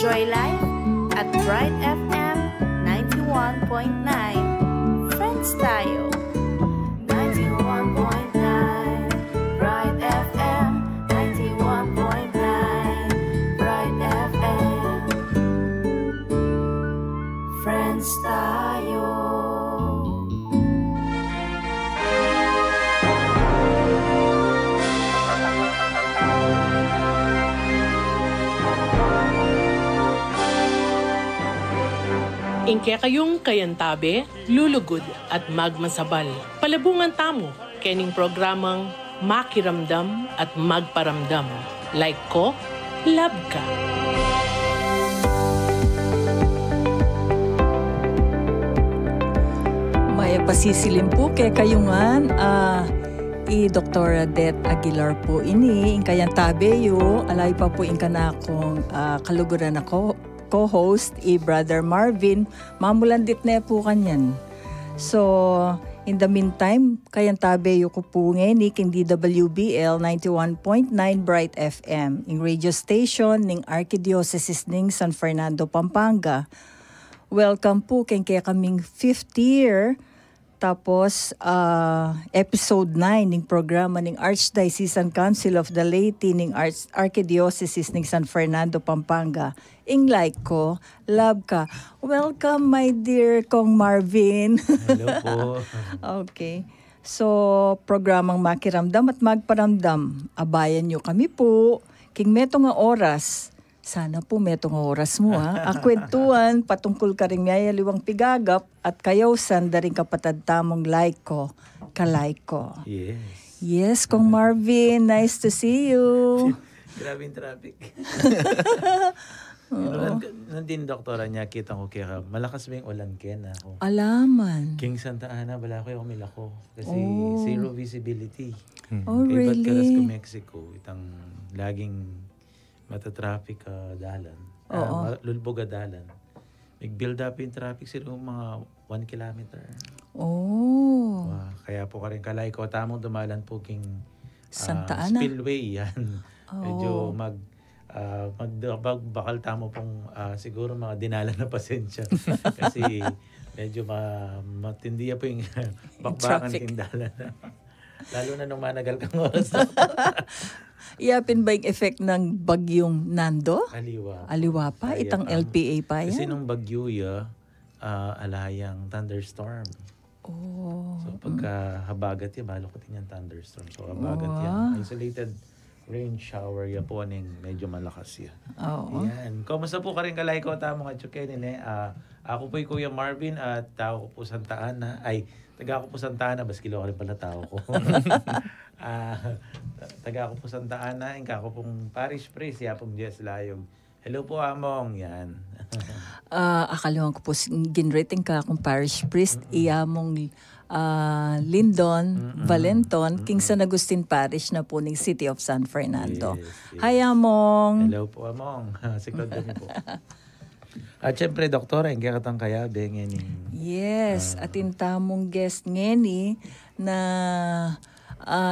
Enjoy life at Bright FM 91.9. Friends tayo. 91.9 Bright FM 91.9 Bright FM. Friends tayo. Ingke kayong kayantabe, lulugod at magmasabal. Palabungan tamo, kening programang makiramdam at magparamdam. Like ko, love ka. May pasisilim po kay kayungan Dr. Det Aguilar po ini, ingkayang tabeyo, alay pa po ingka na akong kaluguran ako, co-host, Brother Marvin, mamulandit na po kanyan. So, in the meantime, kayang tabeyo ko po ngayon, king DWBL 91.9 Bright FM, in radio station ng Archdiocese ng San Fernando, Pampanga. Welcome po kaya kaming 5th year. Tapos, episode 9 ng programa ng Archdiocesan Council of the Laity ng Archdiocese ng San Fernando, Pampanga. Like ko, love ka. Welcome, my dear Kong Marvin. Hello po. Okay. So, programang makiramdam at magparamdam. Abayan nyo kami po. King meto nga oras. Sana po metong oras mo Akwentuhan, patungkol ka rin may liwang pigagap at kayaw sandaring kapatad tamong like ko, kalike ko. Yes. Yes, Kong Marvin, nice to see you. Grabe yung traffic. Nandin doktora niya, kita ko kaya malakas ba yung ulan ken ako. Alaman. King Santa Ana, bala ko yung umilako. Kasi zero visibility. Oh, really? Kaya ba't karas ko Mexico, itang laging mata-traffic dalan. Lulbog dalan. Nag-build up yung traffic sila mga 1 kilometer. Oh. Kaya po ka rin kalay ko. Tamang dumalan po king Santa Ana. Spillway yan. Medyo bakal tamo pong siguro mga dinalan na pasensya. Kasi medyo matindi po yung bakbakan king dalan. Lalo na nung managal kang oras. Iyapin ba yung effect ng bagyong Nando? Aliwa. Aliwa pa? Itang LPA pa yan? Kasi nung bagyo alayang thunderstorm. Oh. So pagka habagat yan, balo ko din yung thunderstorm. So habagat yan. Isolated rain shower yan po medyo malakas yan. Oo. Yan. Kumusta po ka rin kalay ko tamo ka Chukenin ako po yung Kuya Marvin at tao ko po Santa Ana. Taga ko po Santa Ana, bas kilo ka rin pala tao ko. Taga ko po Santa Ana, ingka ko pong parish priest, yapong Jess Layog. Hello po, Among. Yan. Akalawan ko po, ginrating ka akong parish priest, iyamong Lindon, Valenton, King San Agustin Parish na po ng City of San Fernando. Yes. Hi, Among. Hello po, Among. Siklod din po. At syempre, doktora, hindi ka katang kaya, ngeni. Yes, atin tamong guest ngeni na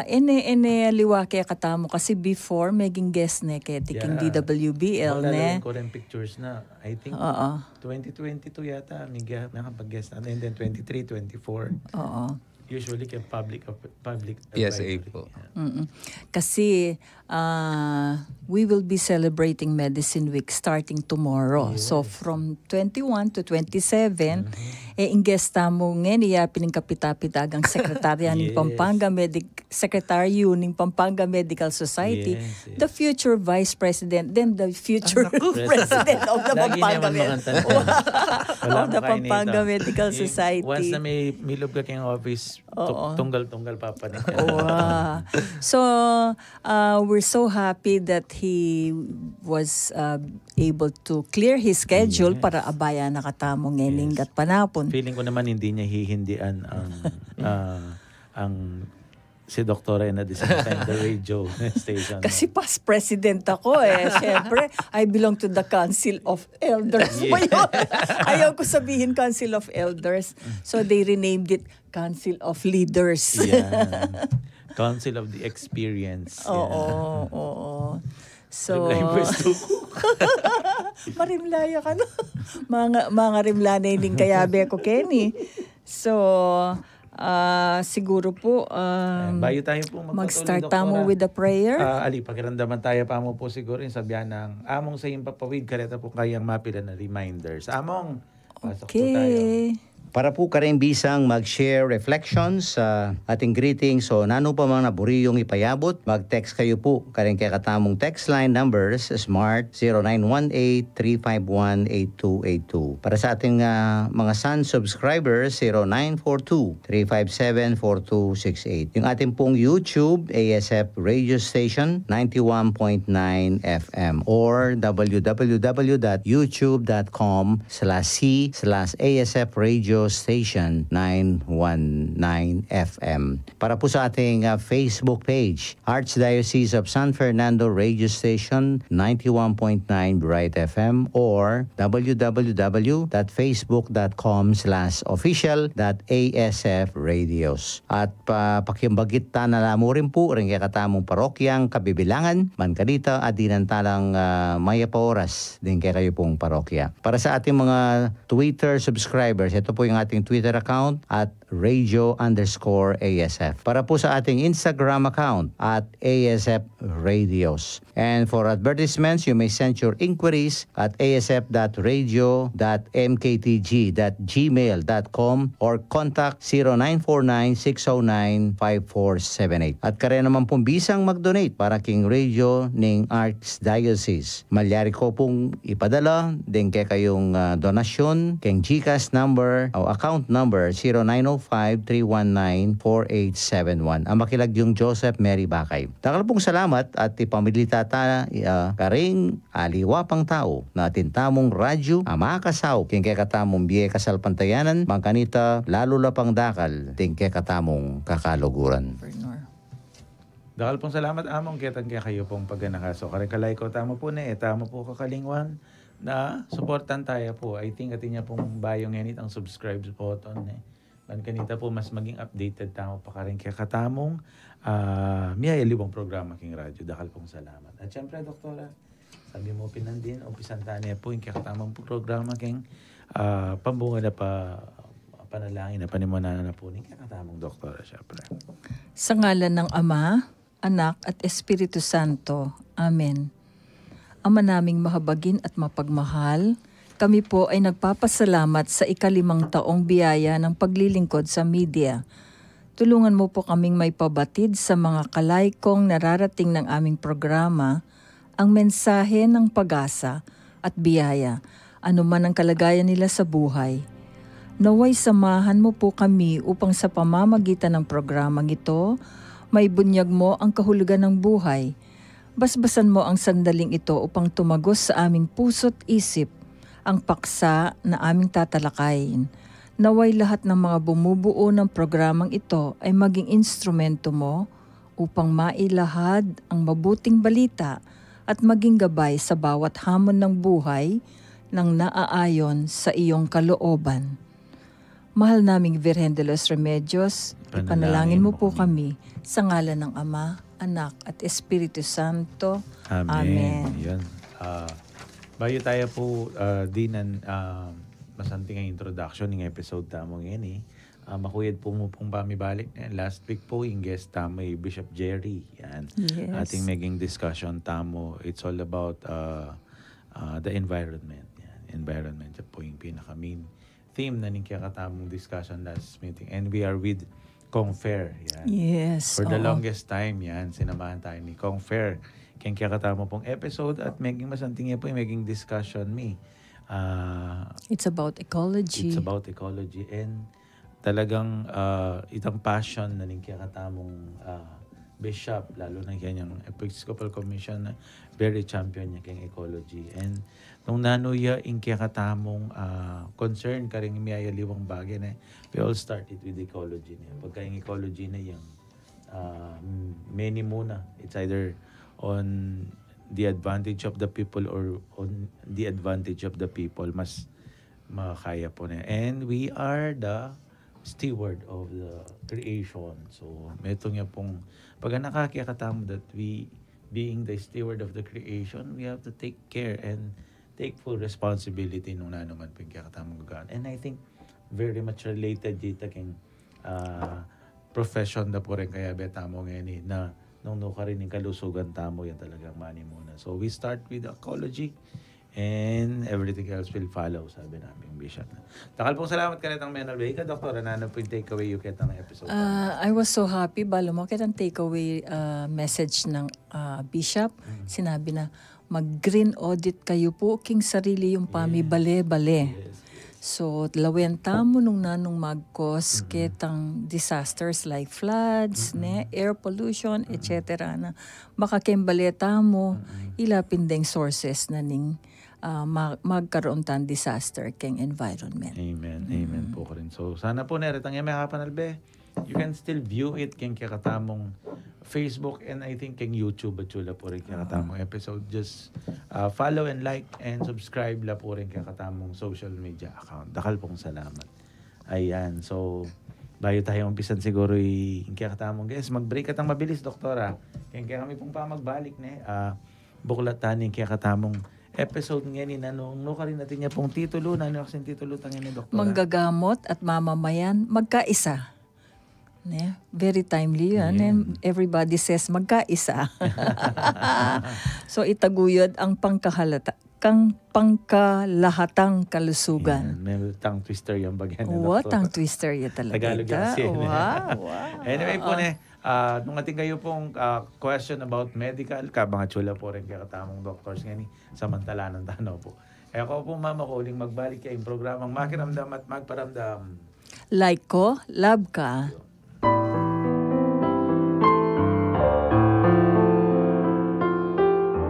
ene liwa kaya katamo kasi before maging guest ne kaya tiking DWBL ne. Wala ko rin pictures na. I think 2022 yata may nakapag-guest na. And then 23, 24. Usually kay public PSA po. Kasi we will be celebrating Medicine Week starting tomorrow. Yes. So from 21 to 27, ingesta mo ngayon iyapin ng kapitapitagang sekretarya ng Pampanga Secretary ng Pampanga Medical Society, the future Vice President, then the future President of the Pampanga Medical Society. Once na may milob ka kayong office, tunggal-tunggal papanik. So, we're so happy that he was able to clear his schedule para abaya nakatamo ngening at panapon. Feeling ko naman hindi niya hihindian ang si Doktora na the same time the radio station. Kasi past president ako Siyempre, I belong to the Council of Elders. Yes. Ayaw ko sabihin Council of Elders. So they renamed it Council of Leaders. Yeah. Council of the Experience. Oo. So, Marimlaya ka no? Mga rimlanay din kaya be ko, Kenny. So, siguro po, Bayo tayo po mag-start tamo with the prayer. Ali, pakiramdaman tayo pa mo po siguro yung sabihan ng among sa iyong papawid, kareta po kayang mapila na reminders. Among, pasok po tayo. Okay. Para po karing bisang mag-share reflections sa ating greetings o nano pa mga naburi yung ipayabot, mag-text kayo po karing kaya katamong text line numbers Smart 0918-351-8282. Para sa ating mga Sun subscribers 0942-357-4268. Yung ating pong YouTube ASF Radio Station 91.9 FM or www.youtube.com/c/ASF Radio Station 919 FM. Para po sa ating Facebook page, Archdiocese of San Fernando Radio Station 91.9 Bright FM or www.facebook.com/official.asfradios. At pakimbagit ta na lamo rin po rin kaya katamong parokyang Kabibilangan, Mankanita, at dinantalang maya pa oras din kaya kayo pong parokya. Para sa ating mga Twitter subscribers, ito po yung ating Twitter account at radio_ASF. Para po sa ating Instagram account at ASF Radios. And for advertisements, you may send your inquiries at asf.radio.mktg.gmail.com or contact 0949-609-5478. At kare naman pong bisang mag-donate para king radio ning Archdiocese. Malyari ko pong ipadala din kay kayong donasyon king GCash number o account number 0905-319-4871. Ang makilag yung Joseph Mary Bakay. Takal pong salamat at ipamilita ta karing aliwapang tao na tintamong radyo amakasaw king kay katamong biye kasalpantayanan Mangkanita lalo lapang dakal ting kay katamong kakaluguran. Dakal pong salamat among kitang kaya kayo pong pagganakaso. Karikalay ko tamo po na tamo po kakalingwan na supportan tayo po. I think atin niya pong bayong yanit ang subscribe button Kanita po mas maging updated tamo pa karing kaya katamong miyayalibang programa king radyo. Dakal pong salamat. At syempre, Doktora, sabi mo pinandin, umpisan niya po yung kaya katamang programa king pambunga na panalangin na panimunan na po ni kaya katamong Doktora, syempre. Sa ngalan ng Ama, Anak at Espiritu Santo. Amen. Ama naming mahabagin at mapagmahal, kami po ay nagpapasalamat sa 5 taong biyaya ng paglilingkod sa media. Tulungan mo po kaming may pabatid sa mga kalaykong nararating ng aming programa ang mensahe ng pag-asa at biyaya, anuman ang kalagayan nila sa buhay. Naway samahan mo po kami upang sa pamamagitan ng programang ito, may bunyag mo ang kahulugan ng buhay. Basbasan mo ang sandaling ito upang tumagos sa aming puso't isip ang paksa na aming tatalakayin. Naway lahat ng mga bumubuo ng programang ito ay maging instrumento mo upang mailahad ang mabuting balita at maging gabay sa bawat hamon ng buhay nang naaayon sa iyong kalooban. Mahal naming Virgen de los Remedios, ipanalangin mo po kami sa ngalan ng Ama, Anak at Espiritu Santo. Amen. Yan. Bayo tayo po dinan masanting ang introduction ng episode tamo ngayon makuyad po mo pong pamibalik. Last week po yung guest tamo ay Bishop Jerry. Yan. Yes. Ating maging discussion tamo. It's all about the environment. Yan. Environment. Yan po yung pinaka-main theme na katamong discussion last meeting. And we are with Kong Fair. Yan. Yes. For the longest time, yan, sinamahan tayo ni Kong Fair. Kaya kakatama pong episode at maging masanting po yung maging discussion it's about ecology. It's about ecology and talagang itang passion na ning kakatamong bishop, lalo na kanyang Episcopal Commission, very champion niya kayong ecology. And nung nanuya yung kakatamong concern ka rin miyayaliwang bagay na we all started with ecology niya. Pagka yung ecology na yung many muna. It's either on the advantage of the people or on the advantage of the people, mas makakaya po na. And we are the steward of the creation. So, meto nga pong, pag nakakakatamo that we, being the steward of the creation, we have to take care and take full responsibility nung nanuman po yung kakatamong gagawin. And I think very much related dito king profession na po rin kaya betamo ngayon na nung ka rin yung kalusugan tamo yan talagang mani muna. So we start with ecology and everything else will follow, sabi namin Bishop. Takal pong salamat ka netang Menal Bay. Ika, Doktor, ano po yung takeaway yung kitang episode? I was so happy. Balo mo, kitang takeaway message ng Bishop. Sinabi na, mag-green audit kayo po, king sarili yung pamibale-bale. Yes. So, lawenta mo nung nanong mag-cause kitang disasters like floods, air pollution, etc. na makakembaleta mo ilapin ding sources na ning magkaroon tan disaster keng environment. Amen. Amen po ko rin. So, sana po neretang yung may kapanalbe. You can still view it keng kakatamong Facebook and I think keng YouTube at chula po rin kakatamong episode. Just follow and like and subscribe la po rin kakatamong social media account. Dakal pong salamat. Ayan. So, bayo tayo umpisan siguro yung kakatamong guys. Mag-break at ang mabilis, Doktora. Kaya kami pong pa magbalik buklatan yung kakatamong episode ngayon no ka rin natin niya pong titulo. Nano kasing titulo tangin ni Doktora? Manggagamot at mamamayan magkaisa. Very timely yan. And everybody says magkaisa. So itaguyod ang pangkalahatang kalusugan. May tongue twister yung bagyan ni What? Doktor. Tongue twister yan talaga. Tagalog kasi. Wow. Anyway po nung ating kayo pong question about medical, mga chula po rin kaya katamong doctors ngayon, samantala ng tanaw po. Ako po mama ko uling magbalik kayong programang Makiramdam at Magparamdam. Like ko, love ka.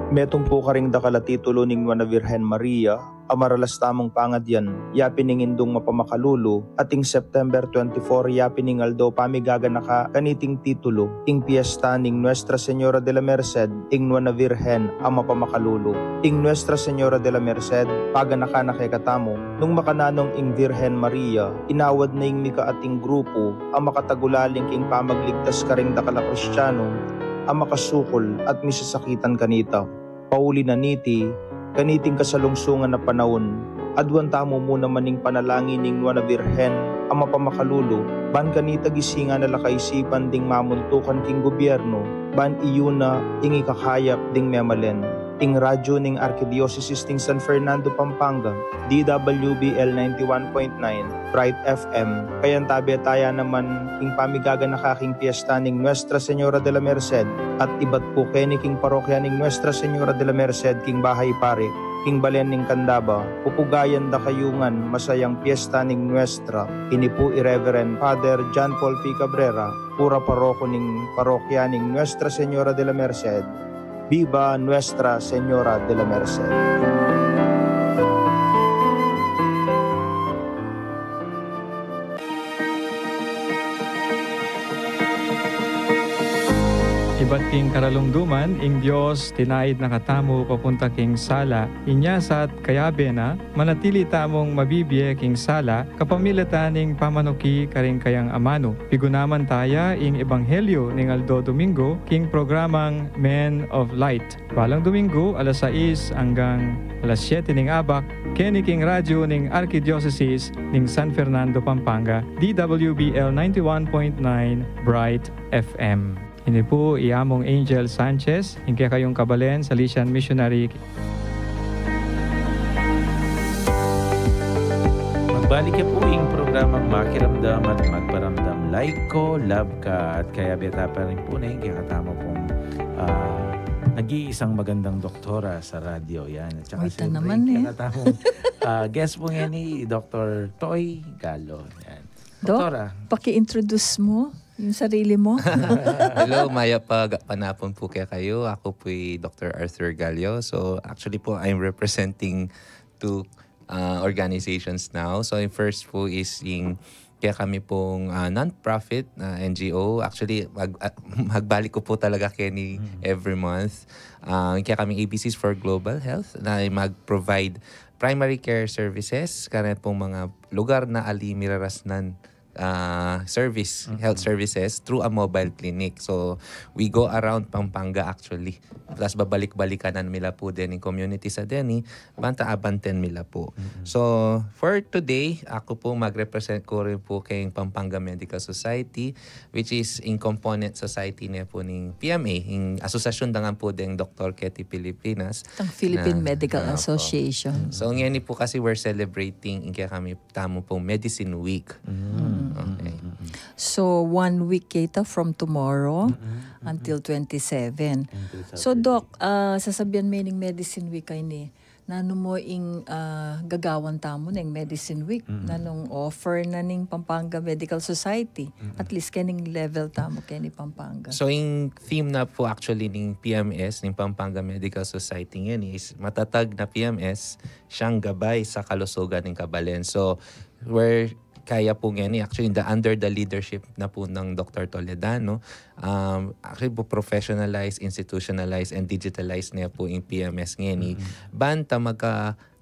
Metong po karing dakala titulo ning Nuana Virgen Maria, amaralas tamong pangadyan, yapin ning indong mapamakalulu, ating September 24 yapin ning aldo pamigaga naka kaniting titulo, ing piyesta ning Nuestra Señora de la Merced, ing Nuana Virgen ang mapamakalulu. Ing Nuestra Señora de la Merced, paga naka nakikatamo, nung makananong ing Virgen Maria, inawad na ing mika ating grupo, ang makatagulaling ing pamagligtas karing dakala Kristiyano, ang makasukol at misasakitan kanita. Pauli na niti, kaniting kasalungsungan na panahon, adwan tamo muna maning panalangin ning Nuana Virgen, ang mapamakalulu, ban kanita gisinga na lakaisipan ding mamuntukan king gobyerno, ban iyuna ing ikakayap ding memalen. Ing radyo ning Arkidiocese ting San Fernando, Pampanga, DWBL 91.9, Bright FM. Kayan tabi taya naman king pamigaga nakaking piyesta ning Nuestra Señora de la Merced at ibat po keni king parokya ning Nuestra Señora de la Merced king Bahay Pare, king Balen ning Candaba, pupugayan da kayungan masayang piyesta ning Nuestra. Ini po Irreverend Father John Paul P. Cabrera, pura paroko ning parokya ning Nuestra Señora de la Merced. Viva Nuestra Señora de la Merced. Iba't king karalungduman, ing Diyos, tinaid na katamo papunta king sala, inyasat kayabe na, manatili tamong mabibiye king sala, kapamilatan ing pamanuki karing kayang amano. Pigunaman taya ing ebanghelyo ning Aldo Domingo, king programang Men of Light. Balang Domingo, alas 6 hanggang alas 7 ning abak, keni king radyo ning Arkidiocese ning San Fernando, Pampanga, DWBL 91.9 Bright FM. Ini po iamong Angel Sanchez, hingga kayong kabalen, Salesian Missionary. Magbalik po yung programang Makiramdam at Magparamdam. Like ko, love ka, at kaya beta pa rin po na yung katama pong nag-iisang magandang doktora sa radyo. Yan. At saka siyempre, naman katamong guest po nga ni Dr. Toy Galo. Yan. Doktora. Paki-introduce mo yung sarili mo. Hello, mayapag panapon po kayo. Ako po'y Dr. Arthur Gallo. So actually po, I'm representing two organizations now. So yung first po is yung kaya kami pong non-profit NGO. Actually, magbalik ko po talaga kini every month. Kaya kami ABCs for Global Health na mag-provide primary care services. Karet pong mga lugar na ali mirarasnan health services through a mobile clinic. So we go around Pampanga actually. Plus babalik-balikan nila po din yung community sa Deni, banta abanten nila po. So for today, ako po mag-represent ko rin po kay Pampanga Medical Society, which is in component society niya po ng PMA, yung asosasyon dangan po din Dr. Ketty Pilipinas. Ang Philippine Medical Association. So ngayon po kasi we're celebrating kaya kami tamo pong Medicine Week. Okay. So 1 week kita from tomorrow until 27. So Doc, sasabihan may ning Medicine Week kay ni. Nano mo ing gagawan tamo ning Medicine Week, nanong offer na ning Pampanga Medical Society. At least kaning level tamo kay ni Pampanga. So yung theme na po actually ng PMS, ng Pampanga Medical Society ngayon is matatag na PMS, siyang gabay sa kalusugan ng Kabalen. So we're kaya po ngayon, actually under the leadership na po ng Dr. Toledano, actually po professionalized, institutionalized, and digitalized niya po yung PMS ngayon. Banta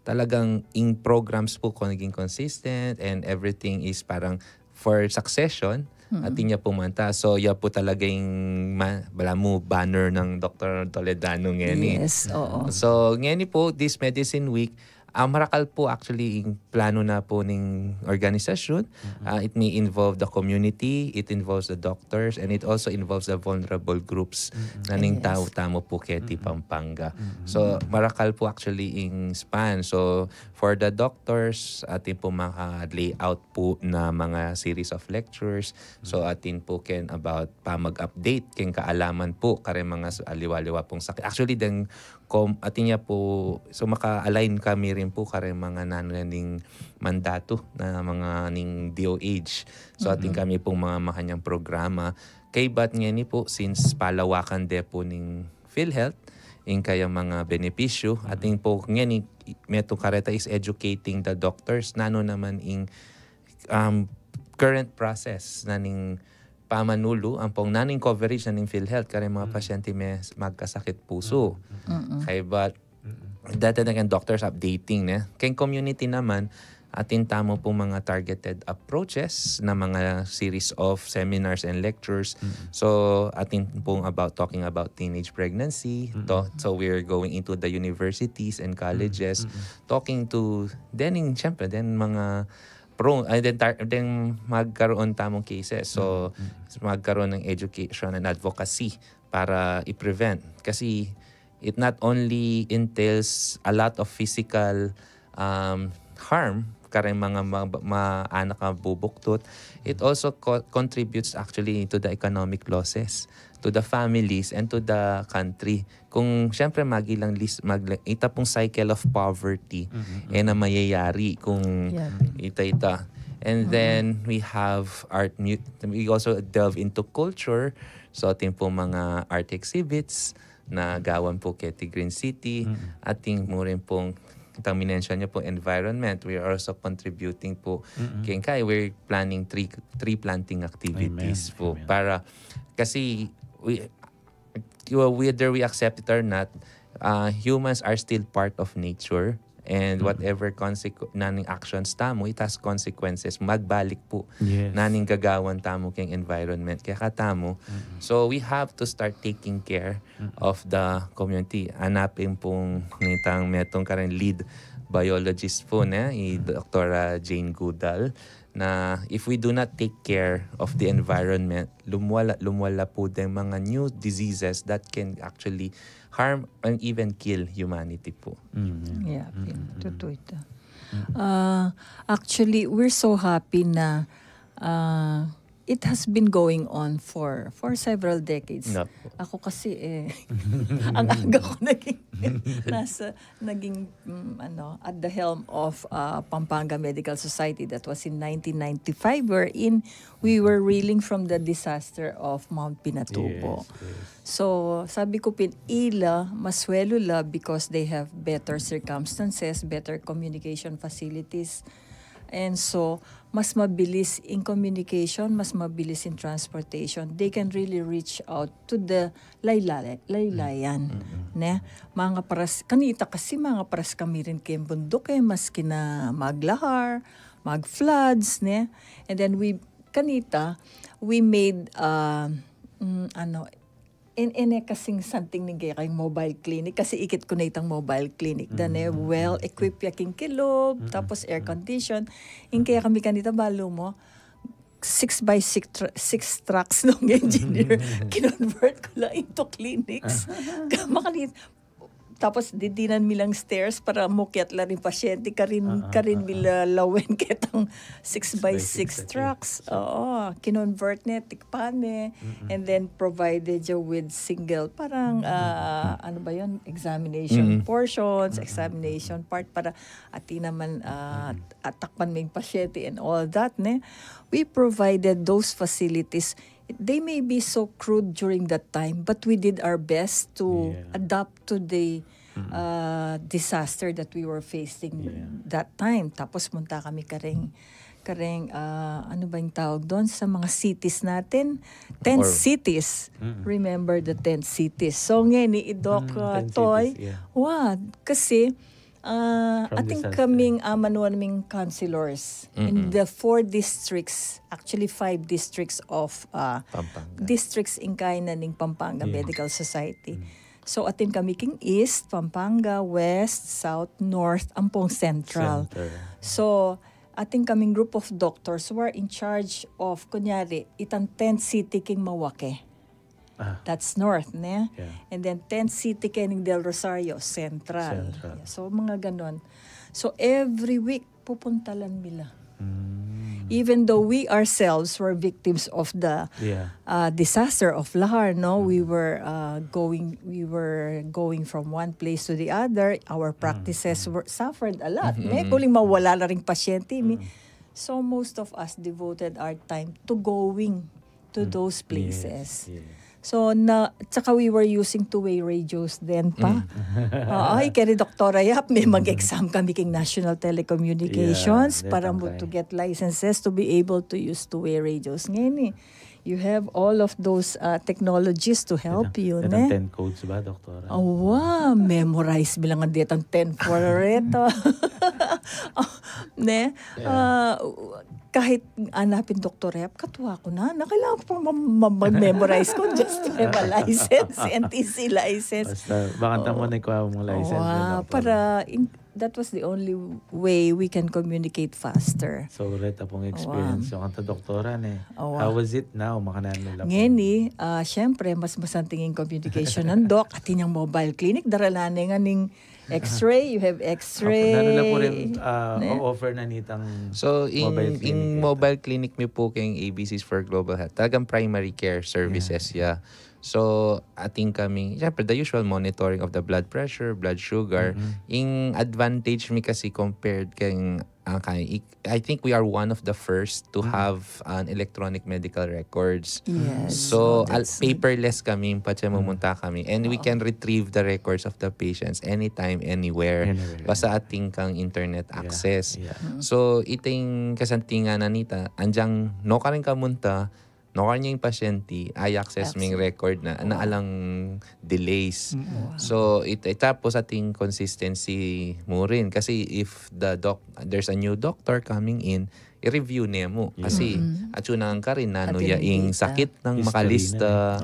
talagang in programs po kung naging consistent and everything is parang for succession. At niya pumanta. So, yan po talaga yung banner ng Dr. Toledano ngayon. Yes, oo. So, ngayon po, this Medicine Week, marakal po actually yung plano na po ng organisasyon. It may involve the community, it involves the doctors, and it also involves the vulnerable groups na ning tao-tamo po Ketty Pampanga. So marakal po actually yung span. So for the doctors, atin po maka-layout po na mga series of lectures. So atin po ken about mag-update ken kaalaman po kare mga aliwa-liwa pong sakit. Actually then atin niya po, so maka-align kami rin po kare mga nananing mandato na mga ning DOH. So atin kami pong mga makanyang programa. Kay bat nga ni po, since palawakan de po ning PhilHealth, in kayang mga benepisyo, atin po nga ni metong kareta is educating the doctors, nano naman in current process na ning pamanulo ang pong naning coverage na ning PhilHealth kare mga pasyente may magkasakit puso. Kay but data na kan doctors updating na. Kay community naman atin tamo pong mga targeted approaches na mga series of seminars and lectures. So atin pong talking about teenage pregnancy. So we're going into the universities and colleges talking to then mga then magkaroon tamong cases. So, magkaroon ng education and advocacy para i-prevent. Kasi it not only entails a lot of physical harm, karang mga anak na bubuktot, it also contributes actually to the economic losses, to the families, and to the country. Kung siyempre ita pong cycle of poverty na mayayari kung ita. And then we have art, we also delve into culture. So ating po mga art exhibits na gawan po Ketty Green City. Ating mo rin pong itang minensyon niyo po environment. We are also contributing po kay we're planning tree planting activities po. Para kasi whether we accept it or not, humans are still part of nature, and whatever naning actions tamo, it has consequences. Magbalik po naning gagawan tamo keng environment kaya katamo. So we have to start taking care of the community. Hanapin pong nitang metong karang lead biologist po na Dr. Jane Goodall, na if we do not take care of the environment, lumwala po din mga new diseases that can actually harm and even kill humanity po. Yeah, totoo ito. Actually, we're so happy na it has been going on for several decades. No. Ako kasi ang aga ko naging at the helm of Pampanga Medical Society. That was in 1995, wherein we were reeling from the disaster of Mount Pinatubo. So sabi ko pinila maswelo la because they have better circumstances, better communication facilities. And so, mas mabilis in communication, mas mabilis in transportation. They can really reach out to the laylayan. Ne? Mga paras, kanita kasi mga paras kami rin kay bundok mas kina maglahar, mag-floods. Ne? And then kanita, we made, kasing something ni kay mobile clinic kasi ikit ko na itang mobile clinic dane well equipped yaking kilob tapos air condition kaya kami kanita balo mo 6x6 trucks ng engineer kinonvert ko lang into clinics makanit tapos didinan milang stairs para mukyat la rin pasyente karin bila lawen ketang 6x6 trucks. Oo, kinonvert ne tikpane and then provided you with single parang ano ba 'yon examination portions, examination part para ati naman atakpan may pasyente and all that ne. We provided those facilities. They may be so crude during that time, but we did our best to adapt to the disaster that we were facing that time. Tapos munta kami kareng ano ba yung tawag doon sa mga cities natin? 10 cities. Remember the 10 cities. So ngayon ni Doc Toy, kasi ating kaming manuaming counselors in the 4 districts, actually 5 districts of districts in kainan ng Pampanga Medical Society. So atin kami king East, Pampanga, West, South, North, Ampong Central. So ating kaming group of doctors who are in charge of kunyari itang 10 city king Mawake. That's north, ne? Yeah. And then 10 city kening Del Rosario, central. Yeah. So mga ganon. So every week pupunta lang nila. Even though we ourselves were victims of the disaster of Lahar, no, we were going from one place to the other. Our practices were suffered a lot. Kuling mawala na ring pasyente. So most of us devoted our time to going to those places. So, tsaka we were using two-way radios then pa. Kaya Dr. Yap, may mag-exam kami king National Telecommunications para mo to get licenses to be able to use two-way radios. Ngayon you have all of those technologies to help you. Yan ang 10 codes ba, Doktora? Memorize bilang ang ditang 10 for reto. Kahit anapin Dr. Rep, katuwa ko na. Kailangan ko pa mag-memorize ko just to have a license, NTC license. Basta, baka mo na ikuha mong license. That was the only way we can communicate faster. So, reta pong experience. Yung kanta doktora how was it now? Makananula po. Ngayon syempre, mas masantingin communication ng doc at inyang mobile clinic. Daralanin nga ning X-ray, you have X-ray. Nanula po rin offer na nitang mobile clinic. In mobile clinic mi po kayong ABCs for Global Health. Talagang primary care services, So, ating kami, syempre, the usual monitoring of the blood pressure, blood sugar. Yung advantage mi kasi compared kayong, I think we are one of the first to have an electronic medical records. Yes. So, paperless kami, mumunta kami. And we can retrieve the records of the patients anytime, anywhere. Basta ating kang internet access. So, iting kasantingan na nita, anjang no ka rin kamunta, no niya yung pasyente, ay access ming record na alang delays. So, tapos ating consistency mo rin. Kasi if there's a new doctor coming in, i-review niya mo. Kasi atsunang ka rin, yaing sakit ng makalista,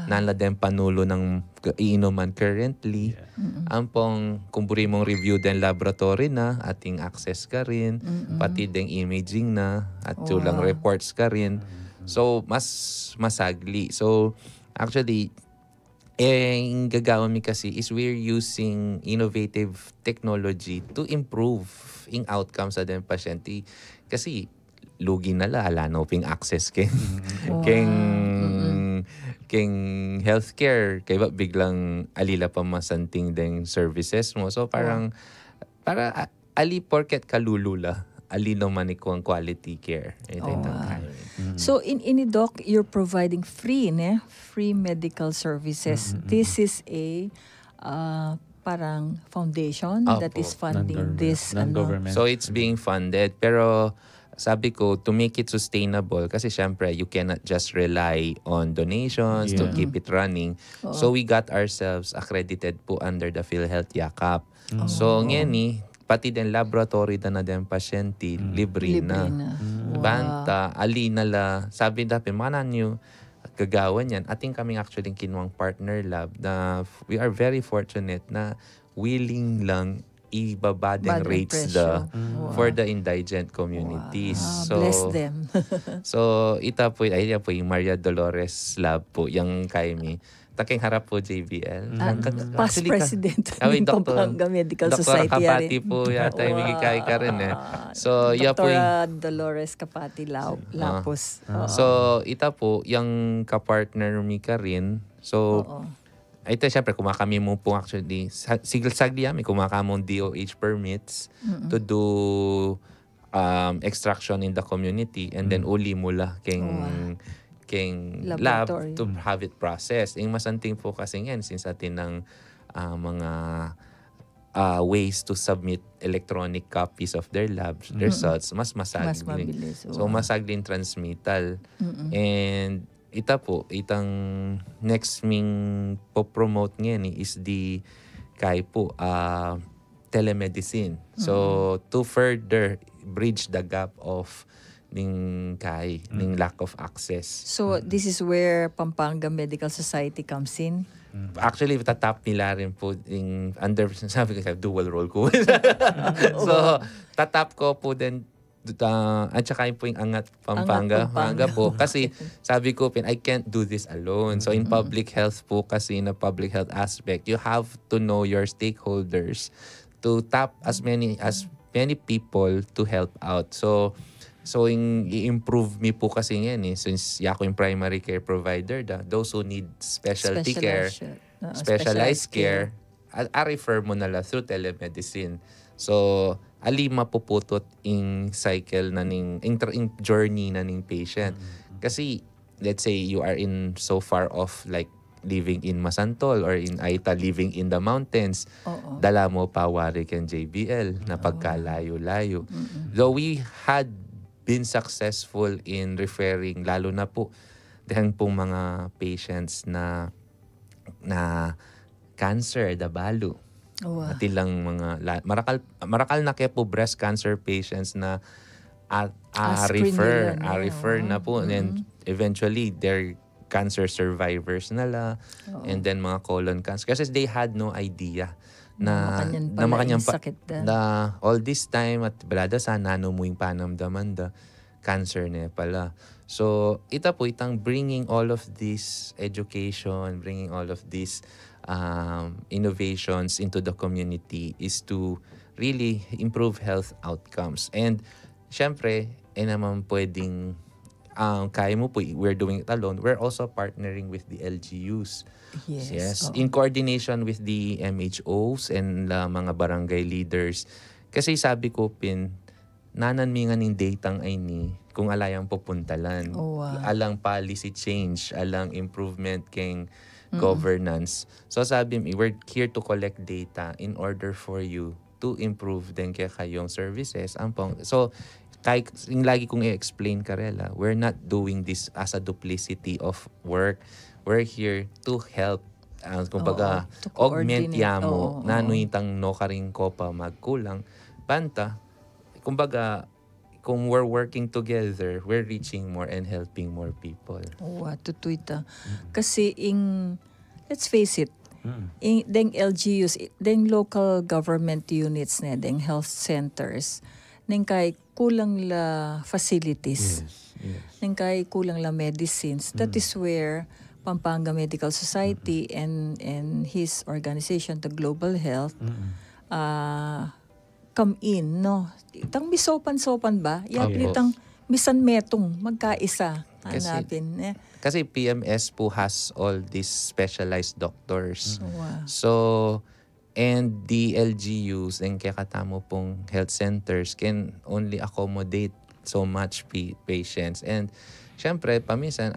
nala din panulo ng iinuman currently. Ampong kumburi mong review din laboratory na, ating access ka rin, pati din imaging na, at tulang reports ka rin. So, mas masagli. So, actually, yung gagawin mi kasi is we're using innovative technology to improve yung outcomes sa den pasyente. Kasi, lugi na ala no ping access keng healthcare. Kaya ba biglang alila pa masanting deng services mo. So, para ali porket kalulula. Alino man ang quality care. So in Doc, you're providing free medical services. This is a parang foundation that is funding this. So it's being funded. Pero sabi ko, to make it sustainable, kasi syempre, you cannot just rely on donations to keep it running. So we got ourselves accredited po under the PhilHealth Yakap. So ngayon pati din laboratory na din pasyente, libre na. Banta, alina la, sabi dati, mana nyo gagawan yan. Ating kaming actually kinuwang partner lab na we are very fortunate na willing lang ibaba din Bad rates impression. for the indigent communities. So, Bless them. so ita po, ay po yung Maria Dolores Lab po, yung kami. Taking harap po JBL. Past Actually, president Ay, ng Pampanga Medical Dr. Society. Kapati po yata yung magkikay ka rin eh. So, yeah po Dr. Dolores Kapati Lapus. So, ita po, yung kapartner mi ka rin. So, ito, syempre, kumakami mo po actually, sagli kami, kumakamong DOH permits to do extraction in the community and then uli mula keng lab to have it processed. Yung masanting po kasi yan since atin ng mga ways to submit electronic copies of their lab results, mas masagli. mabilis. So, masagli transmittal. And itang next ming po-promote ngayon is the telemedicine. So, to further bridge the gap of ning lack of access. So, this is where Pampanga Medical Society comes in? Actually, tatap nila rin po under, sabi ko, dual role ko. So, tatap ko po din at saka yun po yung Angat Pampanga po. Kasi sabi ko, I can't do this alone. So, in public health po kasi, in a public health aspect, you have to know your stakeholders to tap as many people to help out. So, i-improve me po kasi ngayon eh. Since ako yung primary care provider, those who need specialized care, refer mo na lang through telemedicine. So, ali mapuputot in cycle na in journey na ning patient. Kasi, let's say, you are in so far off like living in Masantol or in Aita, living in the mountains, dala mo pawari ken JBL na pagkalayo-layo. Though we had been successful in referring, lalo na po dahil pong mga patients na cancer, dabalo. At ilang mga, marakal na kaya po breast cancer patients na refer na po. And eventually, they're cancer survivors nala. And then mga colon cancer. Kasi they had no idea na makanyang na all this time at balada sa nano mo yung panamdaman da cancer na pala. So ita po itang bringing all of this education, bringing all of these innovations into the community is to really improve health outcomes. And syempre naman pwedeng kaya mo po, we're doing it alone. We're also partnering with the LGUs. Yes. In coordination with the MHOs and mga barangay leaders. Kasi sabi ko, nananmingan ng datang ay ni kung alayang pupuntalan. Alang policy change, alang improvement keng governance. So sabi mo, we're here to collect data in order for you to improve din kayong services. So, kahit yung lagi kong i-explain, Karela, we're not doing this as a duplicity of work. We're here to help. Kumbaga, augment yamo na nuitang no karing ko pa magkulang. Banta, kumbaga, kung we're working together, we're reaching more and helping more people. Tutuita. Kasi let's face it, deng LGUs, deng local government units na, deng health centers, neng kay kulang la facilities, neng kay kulang la medicines. That is where Pampanga Medical Society and his organization, the Global Health, come in, no? Itang misopan-sopan ba? Itang misan metong magkaisa. Hanapin. Kasi PMS po has all these specialized doctors. So, and the LGUs and kaya katamo pong health centers can only accommodate so much patients. And syempre, paminsan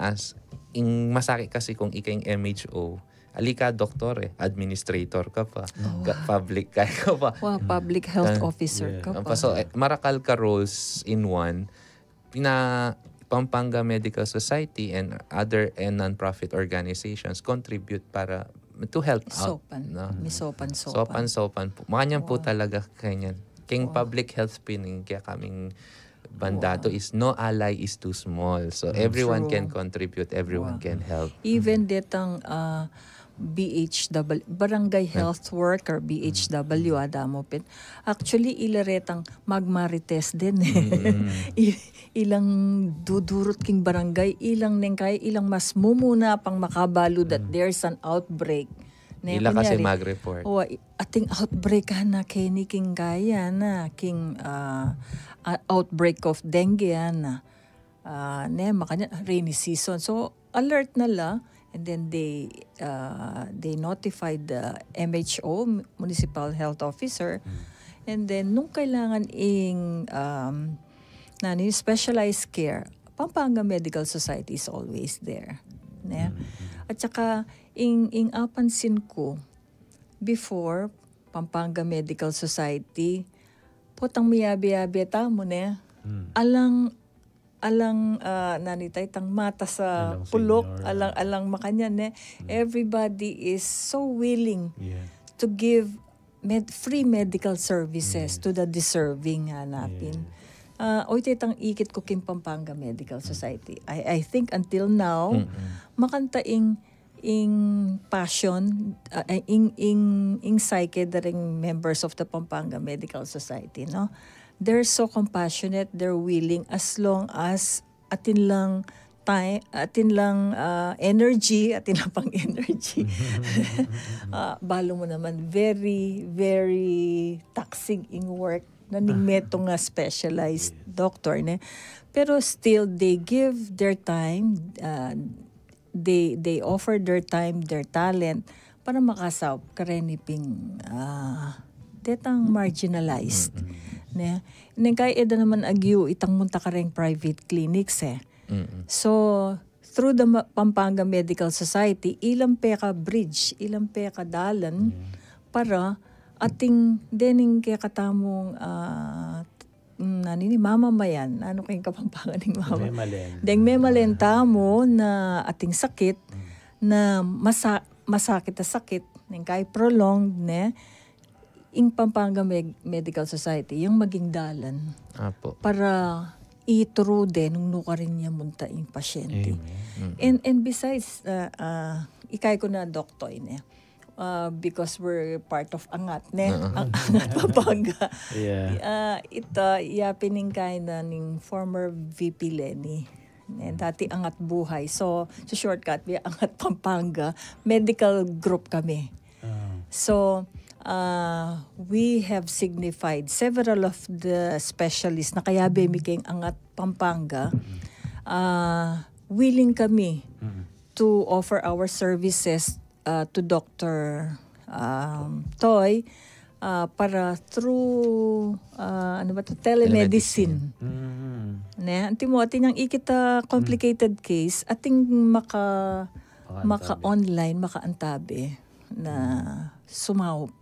masakit kasi kung ika yung MHO, alika doktor administrator ka pa, public ka pa. Public health officer ka pa. So, marakal ka roles in one. Pampanga Medical Society and other non-profit organizations contribute para to help out. Sopan po. Makanyan po talaga kanyan. King public health pining kaya kaming Bandato is no ally is too small. So everyone True. can contribute, everyone can help. Even detang BHW, Barangay Health Worker, BHW, adamo pit. Actually, ilaretang magmarites din ilang dudurot king barangay, ilang nengkay, ilang mas mumuna pang makabalo that there's an outbreak. Ila kasi mag-report. Ating outbreak na kini king gaya na king outbreak of dengue na makanya rainy season. So alert na la. And then they notified the MHO, Municipal Health Officer. And then nung kailangan specialized care, Pampanga Medical Society is always there. Ne? At saka apansin ko before Pampanga Medical Society potang miyabi-yabi tamo ne. Alang nanitay tang mata sa pulok, alang makanya ne. Everybody is so willing to give free medical services to the deserving natin. Oy tang ikit ko king Pampanga Medical Society. I think until now makanta ing passion ing psyche daring members of the Pampanga Medical Society, no? They're so compassionate, they're willing as long as atin lang time, atin lang energy, atin lang pang energy. Balo mo naman, very, very taxing in work. Naningmeto nga specialized doctor. Ne? Pero still, they give their time, they offer their time, their talent, para makasawp kareniping detang marginalized. Ne? Kaya eda naman agyo itang munta kareng private clinics So, through the Pampanga Medical Society, ilang peka bridge, ilang peka dalan para ating dening kaya katamong mamamayan. Ano kayong Kapampangan ng mama? Deng memalenta mo na ating sakit na masakit na sakit, neng kay prolonged ne, ing Pampanga Medical Society, yung maging dalan. Apo. Para ituro din nung nuka rin niya munta yung pasyente. And besides, ikay ko na doktor ne. Because we're part of Angat ne. Angat Pampanga. Ito, yapining kay na ning former VP Lenny. Dati Angat Buhay. So, sa shortcut, we Angat Pampanga. Medical group kami. So, we have signified several of the specialists na kaya bemiking Angat Pampanga, willing kami to offer our services to Dr. Toy para through telemedicine. Ne, antimo ating ang ikita complicated case ating maka online makaantabi na sumawop.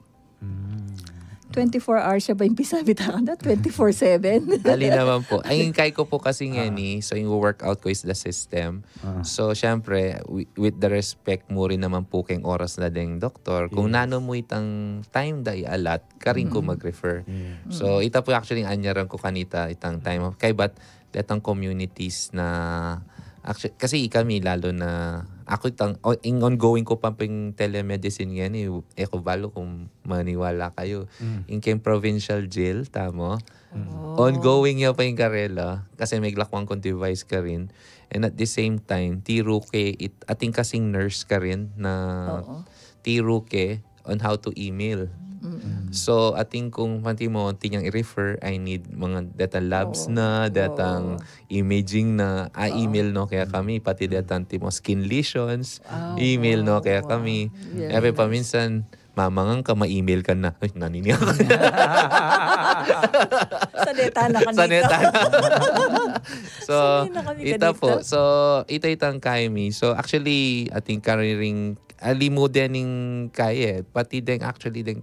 24 hours siya ba yung pisabitakan na? 24/7? Ali naman po. Ang kay ko po kasi nga so yung workout ko is the system. So, syempre, with the respect mo rin naman po kayong oras na ding doktor. Kung nano mo itang time da ialat, karing ko mag-refer. So, ita po actually anyaran ko kanita itang time of kay but datang communities na actually, kasi kami lalo na ako in ongoing ko pamping telemedicine yan ko balo kung maniwala kayo. In kem provincial jail, tamo. Ongoing yan pa yung karela kasi may glakwang kong device ka rin. And at the same time, tiruke, ating kasing nurse ka rin na tiruke on how to email. So, ating kung panti mo, tinyang i-refer, I need mga data labs na, datang imaging na, email no, kaya kami, pati datang mo skin lesions, email no, kaya kami. Epe pa minsan, mamangang ka, ma-email ka na. Ay, naniniyak ka. Sa data na kanito. Sa data na. So, ita po. So, itang kaimi. So, actually, ating kariring alimo din kaya. Pati din actually din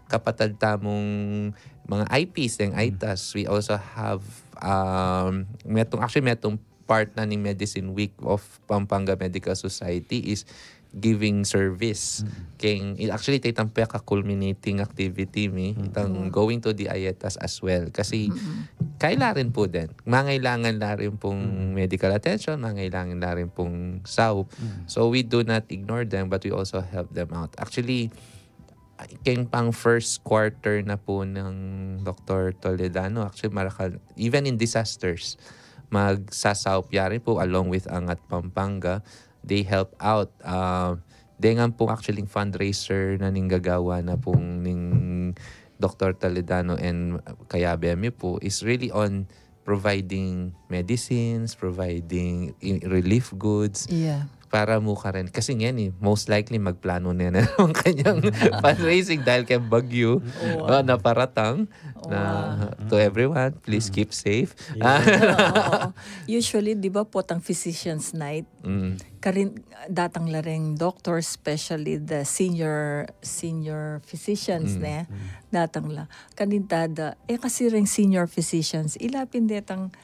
kapatad tamong mga IPs din ITAS. We also have metong part na ng Medicine Week of Pampanga Medical Society is giving service. Actually, itang peka culminating activity itang going to the IETAS as well. Kasi kaila rin po din. Mangailangan na rin pong medical attention, mangailangan na rin pong SAUP. So we do not ignore them but we also help them out. Actually, king pang first quarter na po ng Dr. Toledano, actually marakal, even in disasters, magsasaup yari po along with Angat Pampanga. They help out. Dengan po actually fundraiser na ninggagawa na pong ning Dr. Toledano and Kayabemi po is really on providing medicines, providing relief goods. Yeah. Para mo ka rin. Kasi yan most likely magplano na yan ang kanyang fundraising dahil kay Bagyo na paratang na to everyone, please keep safe. Usually, di ba po, tang physician's night, karin datang lareng doctor, especially the senior physicians na datang la. Kanintada, kasi ring senior physicians, ilapin detang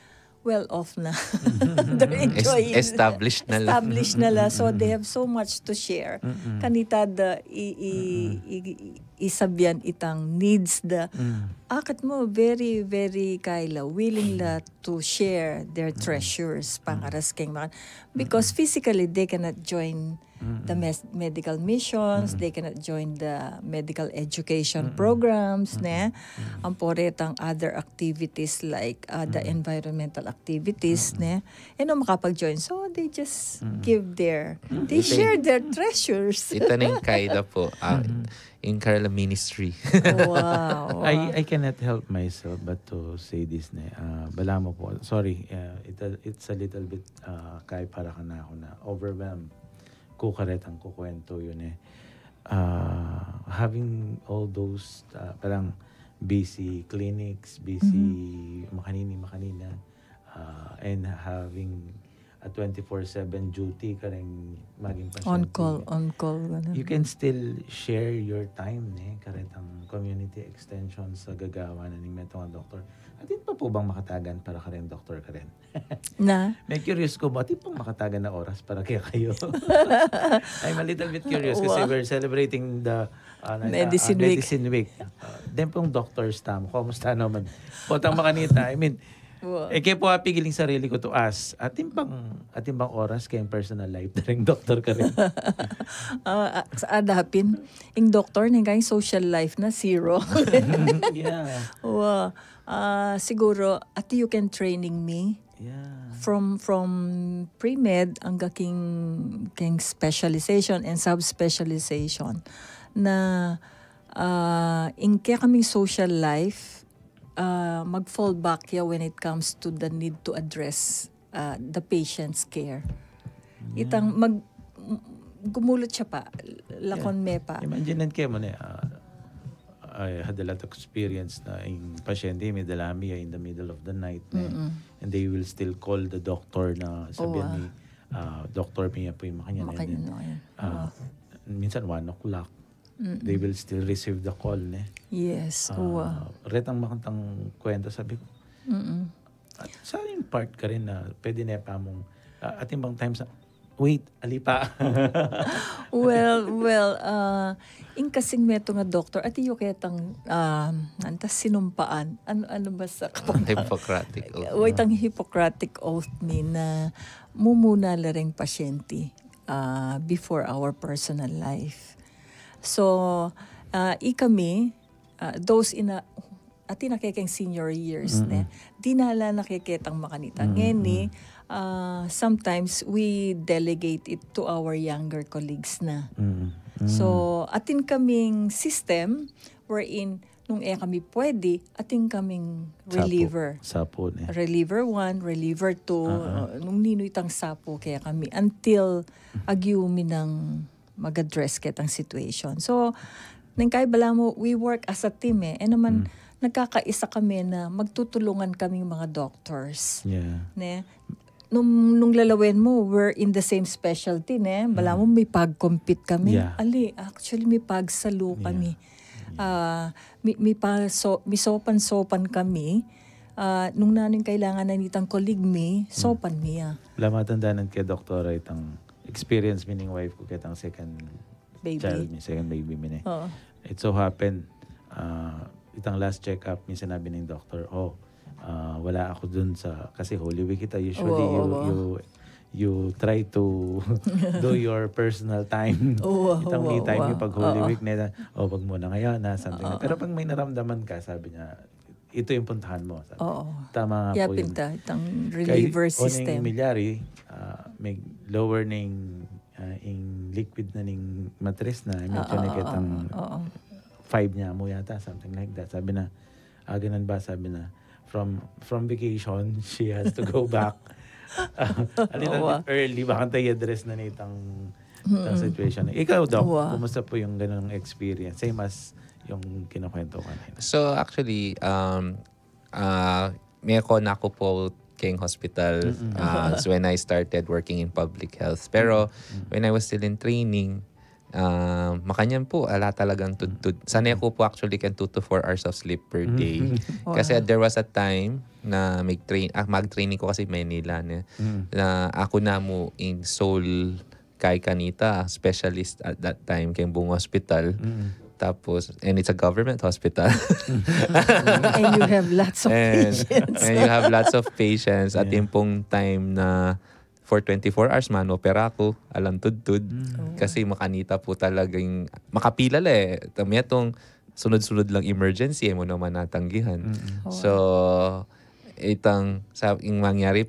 well-off na. They're enjoying. Established na lang. Established na lang. So, they have so much to share. Kanitada, isabyan itang needs the akat mo, very, very kaila, willing la to share their treasures pangaras keng mga. Because physically, they cannot join the medical missions, they cannot join the medical education programs, ne? Ang poretang other activities like the environmental activities, ne? Makapag-join. So, they just give they share their treasures. Ito na yung kaida po. In Carla Ministry. Wow. I cannot help myself but to say this na. Bala mo po. Sorry, it's a little bit kay para ka na ako na overwhelmed. Kukaret ang kukwento yun having all those parang busy clinics, busy makanina, and having a 24/7 duty ka rin maging pasyente. On call. You can still share your time karet ang community extension sa gagawa na ng metong doktor. Atin pa po bang makatagan para ka rin doktor ka rin? Na? May curious ko, atin pang makatagan na oras para kaya kayo? I'm a little bit curious kasi we're celebrating the Medicine Week. Then pong doctors tamo, kumusta naman? Potang makanita, I mean, kaya po pigiling sarili ko to ask, atin bang oras kayong personal life na rin doktor ka rin? Sa adapin, yung doktor, yung social life na zero. Yeah. Siguro, at you can training me. Yeah. From pre-med hanggang king specialization and subspecialization na in kaya kaming social life mag-fall back when it comes to the need to address the patient's care. Itang gumulot siya pa, lakon me pa. Imagine kayo mo I had a lot of experience na yung pasyente may dalami in the middle of the night and they will still call the doctor na sabihan ni Dr. Mia po yung makanya. Minsan 1 o'clock. They will still receive the call. Yes. Retang makantang kwento sabi ko. At sa yung part ka rin na pwede na pa mong ating bang times wait, alipa. well, in kasing meto nga doktor, at iyo ketang antas sinumpaan. Ano ba sa Hippocratic oath. Itang Hippocratic oath ni na mumuna la ring pasyente before our personal life. So, ikami, those ati nakikeng senior years, di nala nakikitang makanita. Ngeni, sometimes we delegate it to our younger colleagues na. So, atin kaming system wherein nung kami pwede, atin kaming reliever. Sapo. Reliever 1, reliever 2, nung nino itang sapo kaya kami until agyumi ng mag-address ketang situation. So, nang kay bala mo, we work as a team naman, nagkakaisa kami na magtutulungan kaming mga doctors. Yeah. Nung lalawin mo, we're in the same specialty, Bala mo, may pag-compete kami. Yeah. Actually, may pagsalo kami. May sopan-sopan kami. Nung naning kailangan na nitang colleague sopan niya. Lamatandaan kay doktora itang experience meaning wife ko kitang second child mi, second baby mi. It so happened, itang last check-up, may sinabi ng doctor, wala ako dun sa, kasi Holy Week kita. Usually, you try to do your personal time. Itang me time yung pag Holy Week nila. Wag muna ngayon na something. Pero pag may naramdaman ka, sabi niya, ito yung puntahan mo. Sabi. Tama nga po yun. Itang reliever system. Oning milyari, may lower ning in liquid na ning mattress na. Medyo na kitang 5 niya mo yata, something like that. Sabi na, ganun ba? Sabi na, from vacation, she has to go back. A little bit early, baka tayo address na nitang situation. Ikaw, Doc, kumusta po yung ganung experience? Same as yung kinukwento kanina. So actually, may ako na ako po King Hospital so when I started working in public health. Pero when I was still in training, makanyan po, ala talagang tudtud. Sanay ako po actually kan 2 to 4 hours of sleep per day. Kasi there was a time na mag-training ko kasi Manila na ako na mo in Seoul kay kanita, specialist at that time kay Bung Hospital. Tapos, and it's a government hospital. And you have lots of patients. And you have lots of patients at yung pong time na for 24 hours man, opera ko, alam tudtud. Kasi makanita po talagang, makapila Tama itong sunod-sunod lang emergency, mo naman natanggihan. So, yung mangyari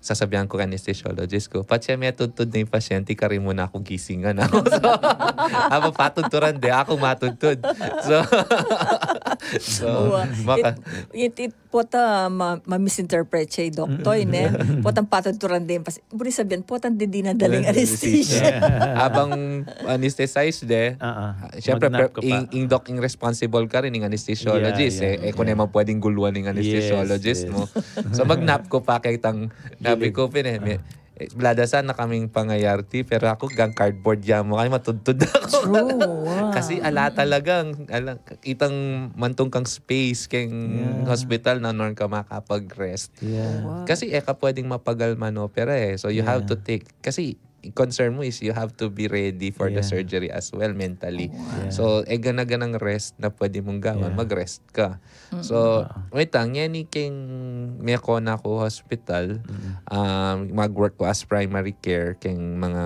sasabihan ko ka anesthesiologist ko, siya may tutod na yung pasyente, ka rin mo na akong gisingan ako. So, patudturan ako matudtod. It pota ma-misinterpret siya yung doktor, potang patudturan din. Buri sabihan, potang di dinadaling anesthesia. Habang anesthesize syempre, yung responsible ka rin yung anesthesiologist. Kung naman pwedeng guluan yung anesthesiologist mo. So, mag-nap ko pa kay sabi ko, bladasan na kaming pangayarti, pero ako gang cardboard jam mo, kaya matudtod ako. True. Kasi itang mantong kang space keng hospital na norm ka makapag-rest. Kasi ka pwedeng mapagal manopera So you have to take, kasi concern mo is you have to be ready for the surgery as well mentally. So, ganaganang rest na pwede mong gawin, mag-rest ka. So, wait lang, yan king may ako na ako hospital, mag-work ko as primary care king mga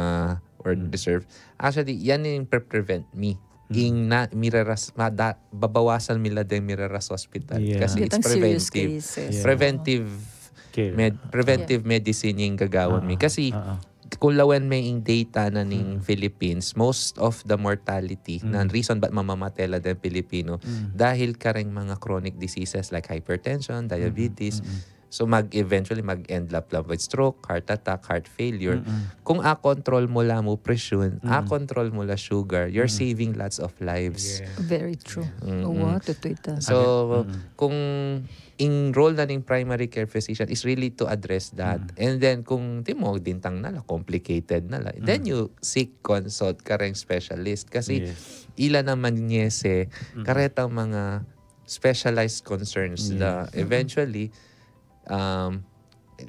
word deserve. Actually, yan yung prevent me. Babawasan nila din miraras hospital. Kasi it's preventive. Preventive medicine yung gagawin mi. Kasi, kung lawan may yung data na ng Philippines, most of the mortality, na reason ba't mamamatela ng Pilipino, dahil kareng mga chronic diseases like hypertension, diabetes, so eventually mag-end up with stroke, heart attack, heart failure. Kung control mo lang mo presyon, control mo lang sugar, you're saving lots of lives. Very true. Totoo ito. So, kung in role na ng primary care physician is really to address that. And then, kung di mo, dintang nala, complicated nala, then you seek consult ka rin specialist. Kasi, ila naman nyese, karetang mga specialized concerns na eventually,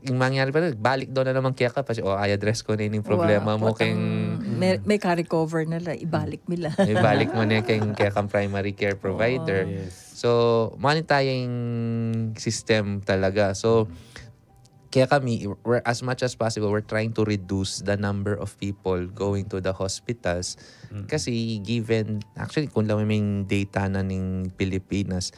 yung mangyari pa balik daw na naman kaya ka kasi i-address ko na yung problema mo may ka-recover na lang, ibalik nila. Ibalik mo na kaya kang primary care provider. So, monetizing system talaga. So, kaya kami, as much as possible, we're trying to reduce the number of people going to the hospitals. Kasi given, actually, kung lang may data na ng Pilipinas,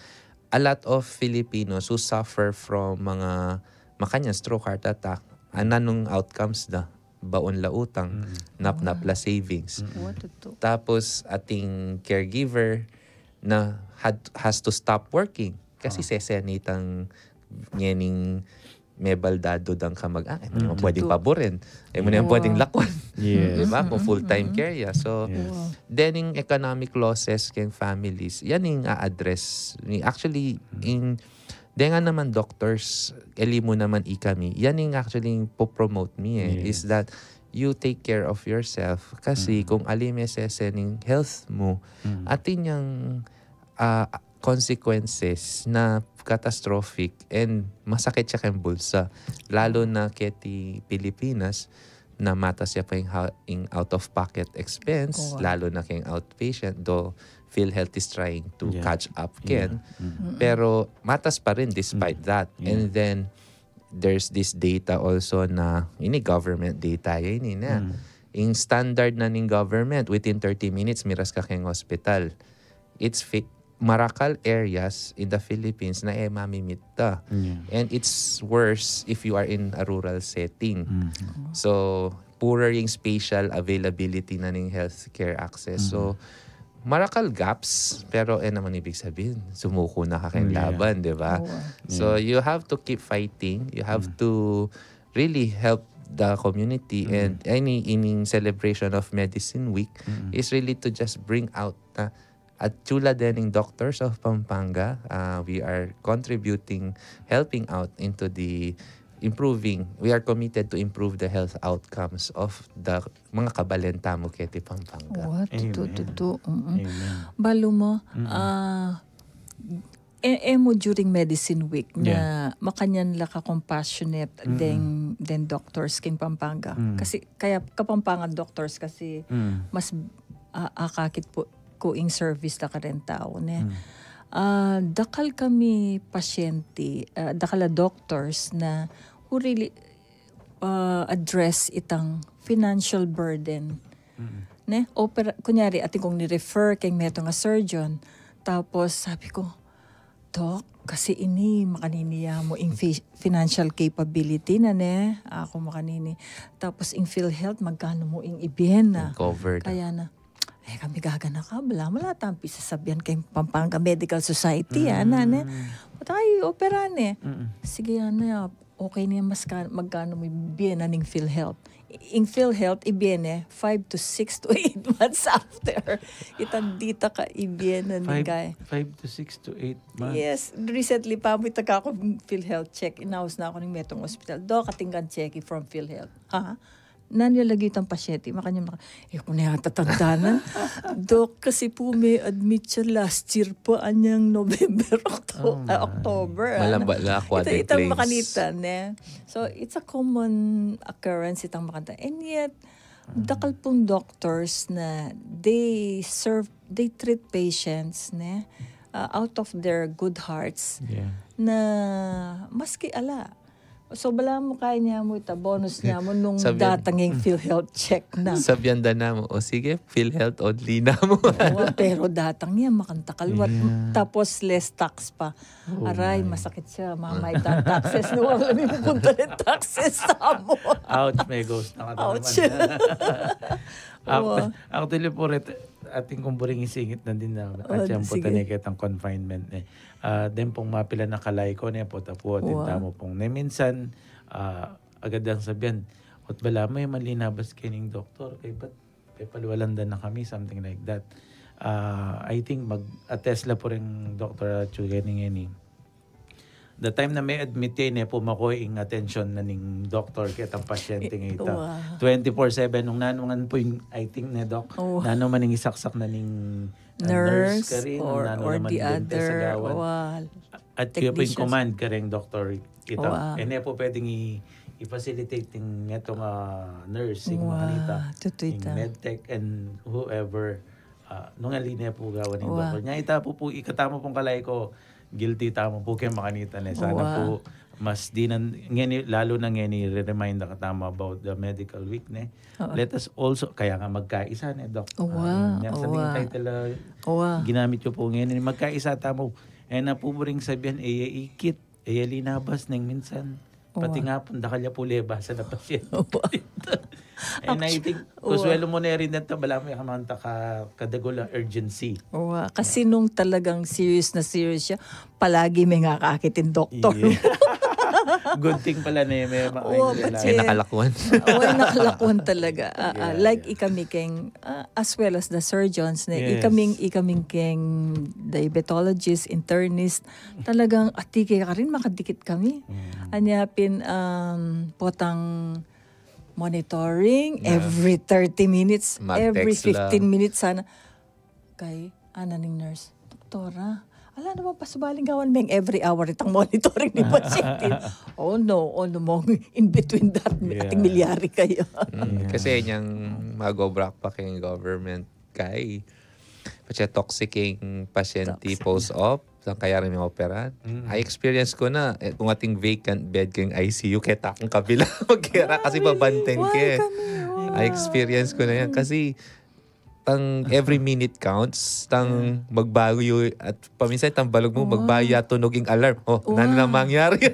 a lot of Filipinos who suffer from mga makanya stroke, heart attack, anong outcomes na? Baon la utang, nap-nap la savings. Tapos ating caregiver na has to stop working kasi sesenitang nyening may baldado dang kamag pwedeng paborin. Mo na pwedeng lakwan. Diba? Kung full-time care ya. So, then yung economic losses keng families, yan yung a-address. Actually, nga naman doctors, mo naman ikami, yan yung actually po-promote me is that you take care of yourself. Kasi kung alimesese ng health mo, atin yung consequences na catastrophic and masakit siya kang bulsa. Lalo na keti Pilipinas na mata siya pa yung out-of-pocket expense, lalo na kayong outpatient, though PhilHealth is trying to catch up ken. Pero matas pa rin despite that. And then, there's this data also na, ini government data, yun na. Yung standard na ning government, within 30 minutes, miras ka kayong hospital. It's Marakal areas in the Philippines na mamimit ta. And it's worse if you are in a rural setting. So, poorer yung spatial availability na ng healthcare access. So, Marakal gaps, pero naman ibig sabihin, sumuko na ka kayong laban, di ba? So, you have to keep fighting. You have to really help the community, and any celebration of Medicine Week is really to just bring out at chula din ng Doctors of Pampanga, we are contributing, helping out into the improving. We are committed to improve the health outcomes of the mga kabalenta mo keti Pampanga. Balo mo, mo during Medicine Week na makanyan la ka compassionate den doctors king Pampanga. Kasi kaya Kapampangan doctors kasi mas akakit po ko ing service na ka rin tao. Dakal kami pasyente, dakala doctors na who really address itang financial burden. Kunyari, ating kong ni-refer kay meto nga surgeon, tapos sabi ko, Doc, kasi ini makaniniya mo ing financial capability na ako makanini. Tapos ing PhilHealth, magkano mo ing ibien na. Covered. Kaya na, kami gagana ka, wala tampi sasabihan kay Pampanga Medical Society, Patay, operan Sige, okay niya magkano mo ibien na ning PhilHealth. In PhilHealth, ibien 5 to 6 to 8 months after. Itandita ka ibien na ni guy. 5 to 6 to 8 months? Yes. Recently pa, may taga ako PhilHealth check. Inawas na ako ng Metong Hospital. Do, katinggan check from PhilHealth. Nanilagay itang pasyente. Makanya, kung natatandaanan. Dok, kasi po may admit siya last year po, anyang November, October. Malambala, aquatic itang claims. makanitan. So, it's a common occurrence itang makanitan. And yet, dakal pong doctors na they treat patients out of their good hearts na maski ala. So, bala mo kaya niya mo bonus niya mo nung datanging PhilHealth check na. Sabyanda na mo, sige, PhilHealth only na mo. Pero datang niya, makantakalwat. Tapos less tax pa. Aray, masakit siya. Mamay taxes. Wala may pupunta ng taxes sa mo. Ouch, may ghost na ka Ouch. Actually po, ating kumburing isingit na din na at siyang po tanikit ang confinement. Then pong mapila na kalay ko po tapo at tamo pong minsan agad ang sabihan at bala may malinabas kining doktor kay paluwalanda na kami, something like that. I think mag-attest la po rin Dr. Chugening the time na may admit po makoy attention na ning doctor kaya ang pasyente ng ita. 24/7 nung nanungan po yung I think na doc. Nano man ning isaksak na ning nurse ka rin, or the other. At kaya po yung command ka rin doctor kita. Po pwedeng i-facilitate yung itong nursing manita. Yung medtech and whoever nung alina po gawa ng doctor. Nya ita po ikatama pong kalay ko guilty tamo po kayo makanita sana po mas di lalo na ngeni re-remind na katama about the medical week let us also kaya nga magkaisa doc sa ning title ginamit ko po ngeni magkaisa tamo na po ring sabihan ikit linabas ng minsan pati nga po dakalya po leba sa na pasyente. And I think kuswelo mo na rin nato bala mo kamanta kadagula urgency. Kasi nung talagang serious siya, palagi may nga kakitin doktor. Good thing pala na may nakalakuan. Nakalakuan talaga. Like ikami keng as well as the surgeons ikaming keng diabetologist, internist, talagang atike ka rin makadikit kami. Anyapin potang monitoring every 30 minutes, every 15 minutes sana. Kay ananing nurse, doktora, ala naman pasubaling gawan meng every hour itang monitoring ni pasyente. Oh no mo in between that ating milyari kayo. Kasi yung mag-obrak pa kayong government kay kasi toxic yung pasyente post-op kaya rin yung operan. I experience ko na kung ating vacant bed kayong ICU kaya takong kabila magkira kasi babanteng ke. I experience ko na yan kasi tang every minute counts tang magbago yung at paminsan tang balog mo magbago ya tunog yung alarm nano na mangyari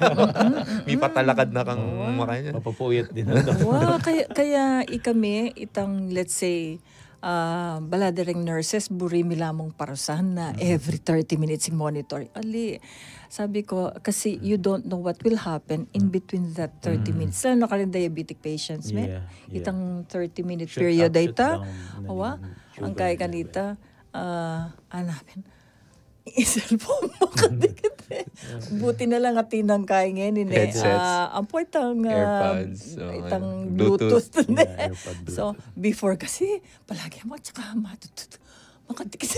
may patalakad na kang makanya Mapapuyat din. Kaya ikami itang let's say baladering nurses burimi lamang parusahan na every 30 minutes yung monitor. Ali, sabi ko, kasi you don't know what will happen in between that 30 minutes. Lalo na karin diabetic patients, itang 30-minute period data. Ang kaya kanita, anapin, cellphone mo kadikit Buti na lang atinang kaya ngayon. Ang po itang AirPods, itang Bluetooth. So, before kasi, palagi mo, tsaka matutut. Makadikit.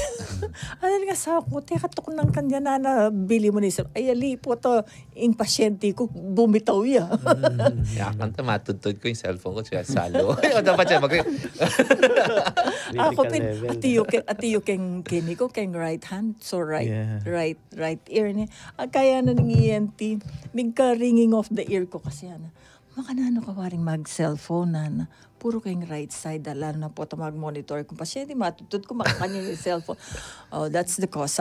Ano nga sa ako, teka tok ng kanya na bili mo na isang, ay ali po to, yung pasyente ko, bumitaw ya. Yakan ta, matutod ko yung cellphone ko, siya salo. Dapat siya Ako pin, atiyo keng kini ko, keng right hand, so right ear ni. Kaya na ng ENT, bigka ringing off the ear ko kasi ano. Makanano ka waring mag-cellphone na puro kayong right side, lalo na po ito mag-monitor. Kung pasyente, matutod ko makakanya yung cellphone. Oh, that's the cause.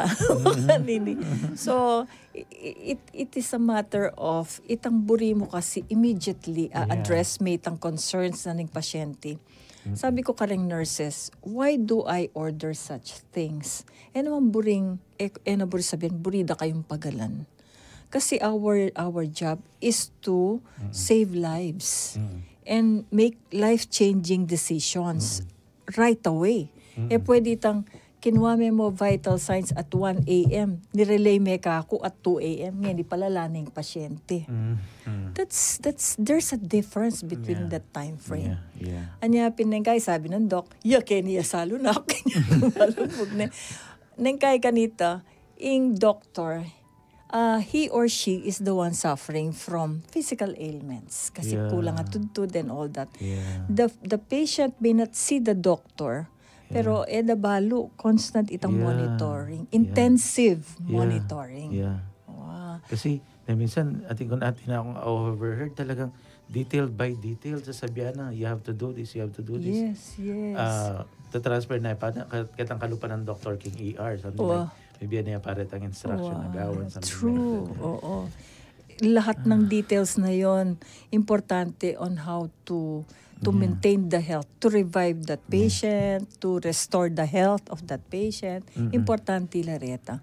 So, it is a matter of, itang buri mo kasi immediately address may itang concerns na ng pasyente. Sabi ko karing nurses, why do I order such things? Naman buring, buri sabihin, burida kayong pagalan. Kasi our job is to save lives and make life-changing decisions right away. Pwede itang kinuha mo vital signs at 1 a.m. Nirelay me ka ako at 2 a.m. Ngayon, di palala na yung pasyente. There's a difference between that time frame. Anya pinengkay, sabi ng doc, kaya salo na ako. Malubog na. Nengkay kanita, yung doctor, he or she is the one suffering from physical ailments kasi kulang at tudtud and all that. The patient may not see the doctor pero balo constant itang monitoring, intensive monitoring. Wow. Kasi minsan ating kung natin akong overheard talagang detail by detail sasabihan na you have to do this, you have to do this. Yes. To-transfer na katang kalupan ng doctor king ER something like maybe niya paret ang instruction na gawin. True. Oo. Lahat ng details na yon importante on how to maintain the health, to revive that patient, to restore the health of that patient. Importante lareta.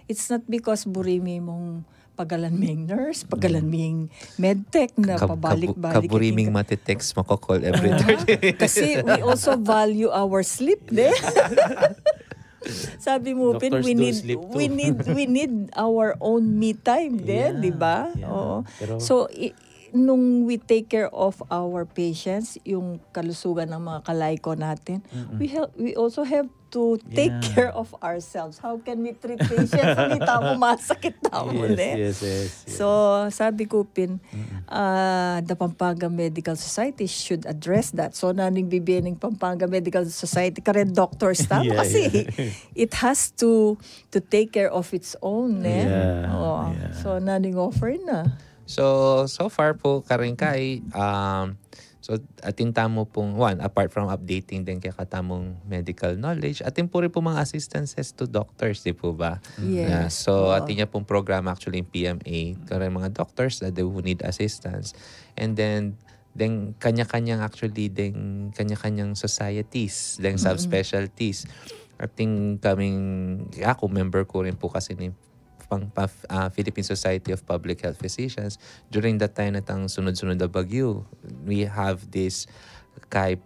It's not because burimi mong pagalan ming nurse, pagalan ming medtech na pabalik-balik. Kaburiming matitext makokol every 30 Kasi we also value our sleep, Sabi mo, Pin, we need our own me time di ba? Pero, so nung we take care of our patients, yung kalusugan ng mga kalayko natin, we also have to take care of ourselves. How can we treat patients? Hindi tamo masakit tamo yes. So, sabi ko, Pin, the Pampanga Medical Society should address that. So, naning bibiyaning Pampanga Medical Society, karen doctor staff, kasi it has to take care of its own. So, naning offer na. So far po karingkay, so atin tamo pong apart from updating din kay katamong medical knowledge, atin po rin po mga assistances to doctors, di po ba? Yes. So atin niya pong program actually in PMA, karang mga doctors that who need assistance. And then kanya-kanyang societies, subspecialties. Ating ako member ko rin po kasi ni Philippine Society of Public Health Physicians. During that time natang sunod-sunod na bagyo, we have this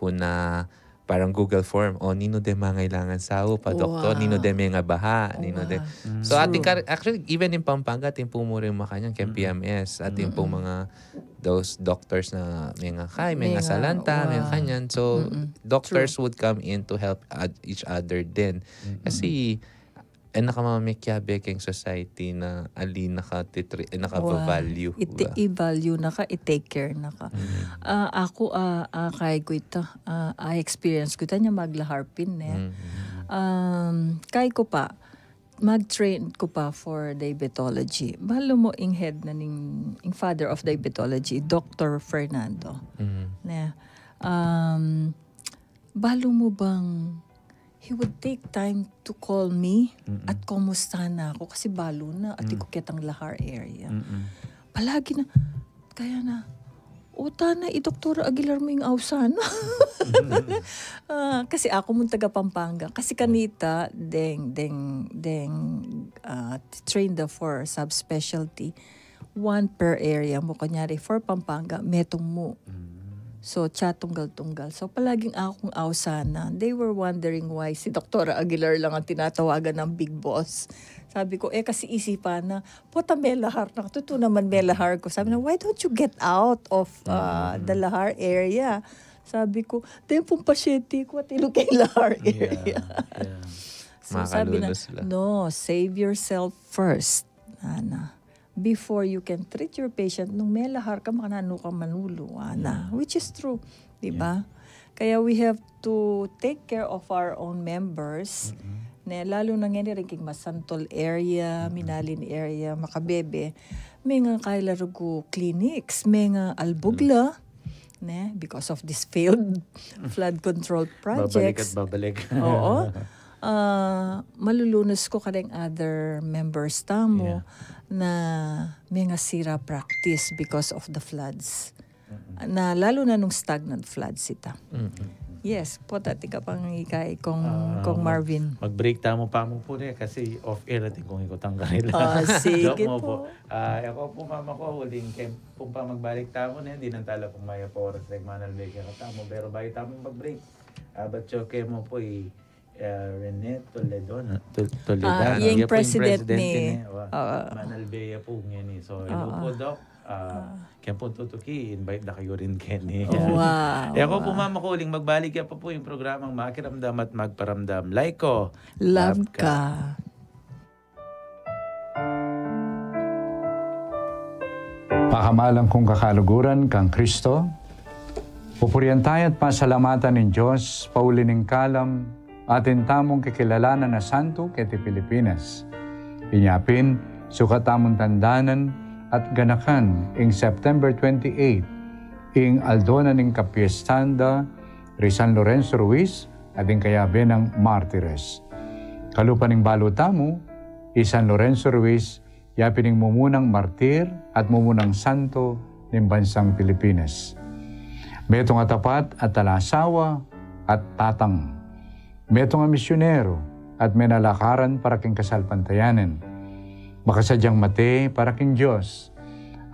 po na parang Google form. Nino de mangailangan sao pa doktor, nino de may nga baha, nino de. So ating actually even in Pampanga ating pumuring makanyang PMS, ating pong mga those doctors na may nga may nga salanta, may kanyan. So doctors would come in to help each other din. Kasi nakamamikyabe keng society na ali naka-value. I-value na ka, i-take care na ka. Ako, kay ko ito, I experience ko ito niya maglaharpin. Kay ko pa, mag-train ko pa for diabetology. Balo mo ing head na ing father of diabetology, Dr. Fernando. Balo mo bang he would take time to call me at kumusta na ako kasi balo na at ko kitang lahar area. Palagi na, kaya na, uta na, Dr. Aguilar mo yung awsan. Kasi ako mong taga Pampanga. Kasi kanita, trained for subspecialty. 1 per area mo. Kunyari, for Pampanga, metong mo. So, tunggal-tunggal. So, palaging akong awsana. They were wondering why si Dr. Aguilar lang ang tinatawagan ng big boss. Sabi ko, kasi isipan na, puta may lahar na. Totoo naman may lahar ko. Sabi na, why don't you get out of the lahar area? Sabi ko, tempong pasyente ko at ilugay lahar area. So, sabi na, no, save yourself first. Before you can treat your patient, nung may lahar ka, makanano ka manulo. Which is true. Diba? Kaya we have to take care of our own members. Lalo na ngayon rin Masantol area, Minalin area, Makabebe. May nga kailarugo clinics, may nga Albugla. Because of this failed flood control projects. Babalik. Oo. Malulunos ko kadang other members tamo na may nga sira practice because of the floods. Na lalo na nung stagnant floods ita. Yes, potati ka pang ikay kong Marvin. Mag-break tamo pa mo po kasi off-air natin kung ikotang kanila. Sige po. Ako po mama ko, huling kung pa magbalik tamo na, hindi nang tala kung maya po oras like manalbay ka tamo. Pero bago tamo mag-break, ba't choke mo po Rene Toledan. Yung president ni Manalbeya po ngayon. So, hello po, Doc. Kaya po tutuki, invite na kayo rin, Kenny. Wow. Ako po, mama ko, uling magbalik pa po yung programang Makiramdam at Magparamdam. Like ko, love ka. Pakamalang kong kakaluguran kang Kristo, pupurihan tayo at pasalamatan ng Diyos, paulining kalam, atin tamong kikilalanan na santo kiti Pilipinas. Inyapin, sukat tamong tandanan at ganakan ing September 28, ing aldona ning kapiestanda, San Lorenzo Ruiz, at ing kayabe ng Martires. Kalupan ning balotamo, San Lorenzo Ruiz, yapin ning mumunang martir at mumunang santo ng bansang Pilipinas. Metong atapat at talasawa at tatang. Metong nga misyonero at menalakaran para king kasalpantayanan. Makasadyang mate para king Diyos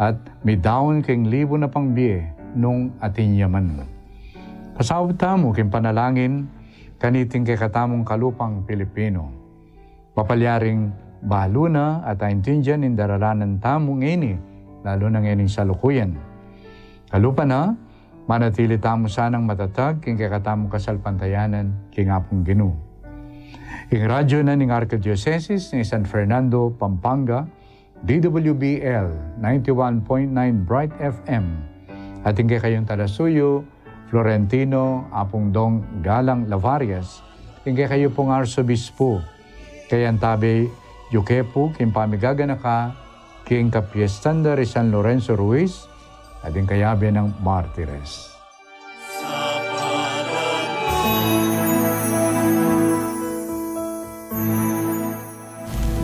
at midawon king libo na pangbiye nung atin yaman. Pasawag tamo king panalangin kaniting kay katamong kalupang Pilipino. Papalyaring balo na at aintindihan in daralanan tamong ini, lalo na ngayon sa lukuyan. Kalupa na, manatili tamo sanang matatag king kakatamong kasalpantayanan king apong Ginoo. Ing radyo na ning Archdiocese ni San Fernando, Pampanga, DWBL 91.9 Bright FM. At ing kayong talasuyo, Florentino, Apong Dong Galang Lavarias, ing kayo pong Arsobispo, kayan tabi Yukepu, king pamigaganaka, king kapiestanda San Lorenzo Ruiz, at ing kayabe ng Martires.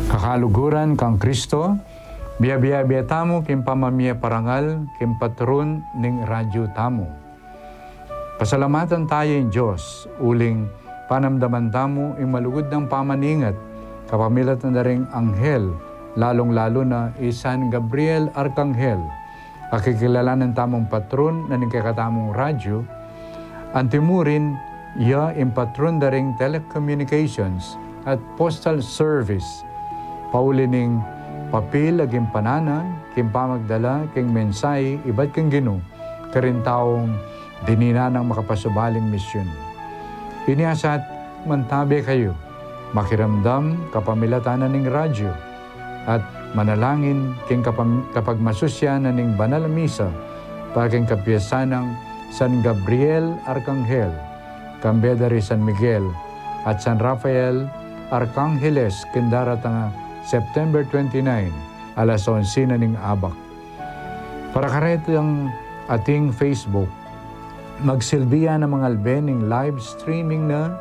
Kakaluguran kang Kristo, biya-biya tamo king pamamiya parangal, king patron ning radyo tamo. Pasalamatan tayo in Diyos, uling panamdaman tamo ing malugod ng pamaningat, kapamilat na ring anghel, lalong-lalo na San Gabriel Arkanghel, akikilalanan tamong patron na ning kakatamong radyo, antimurin, iya in patron da ring telecommunications at postal service, paulining papel aging pananan, king pamagdala, king mensahe, iba't king Ginoo, karintaong dinina ng makapasubaling misyon. Iniasat, mantabi kayo, makiramdam kapamilatanan ning radyo, at manalangin king kapag masusya na ning banal misa, paging kapiyasanang San Gabriel Arcangel, Kambedari San Miguel, at San Rafael Arcangeles, kindaratang September 29, alas 11 na ning abak. Para karetang ating Facebook, magsilbiya ng mga albening live streaming na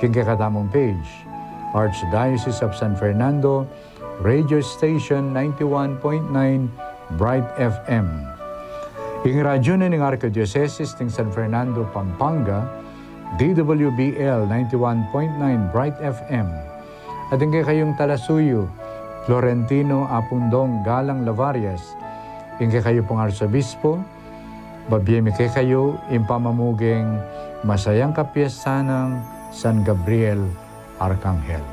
kingkakatamong page, Archdiocese of San Fernando, Radio Station 91.9 Bright FM. Ing radyo na ng Archdiocese ng San Fernando, Pampanga, DWBL 91.9 Bright FM. At ang kayong Talasuyo, Florentino Apundong Galang Lavarias, ing kayo pong Arsobispo, babiyemi kayo impamamuging masayang kapiyasanang San Gabriel Arcangel.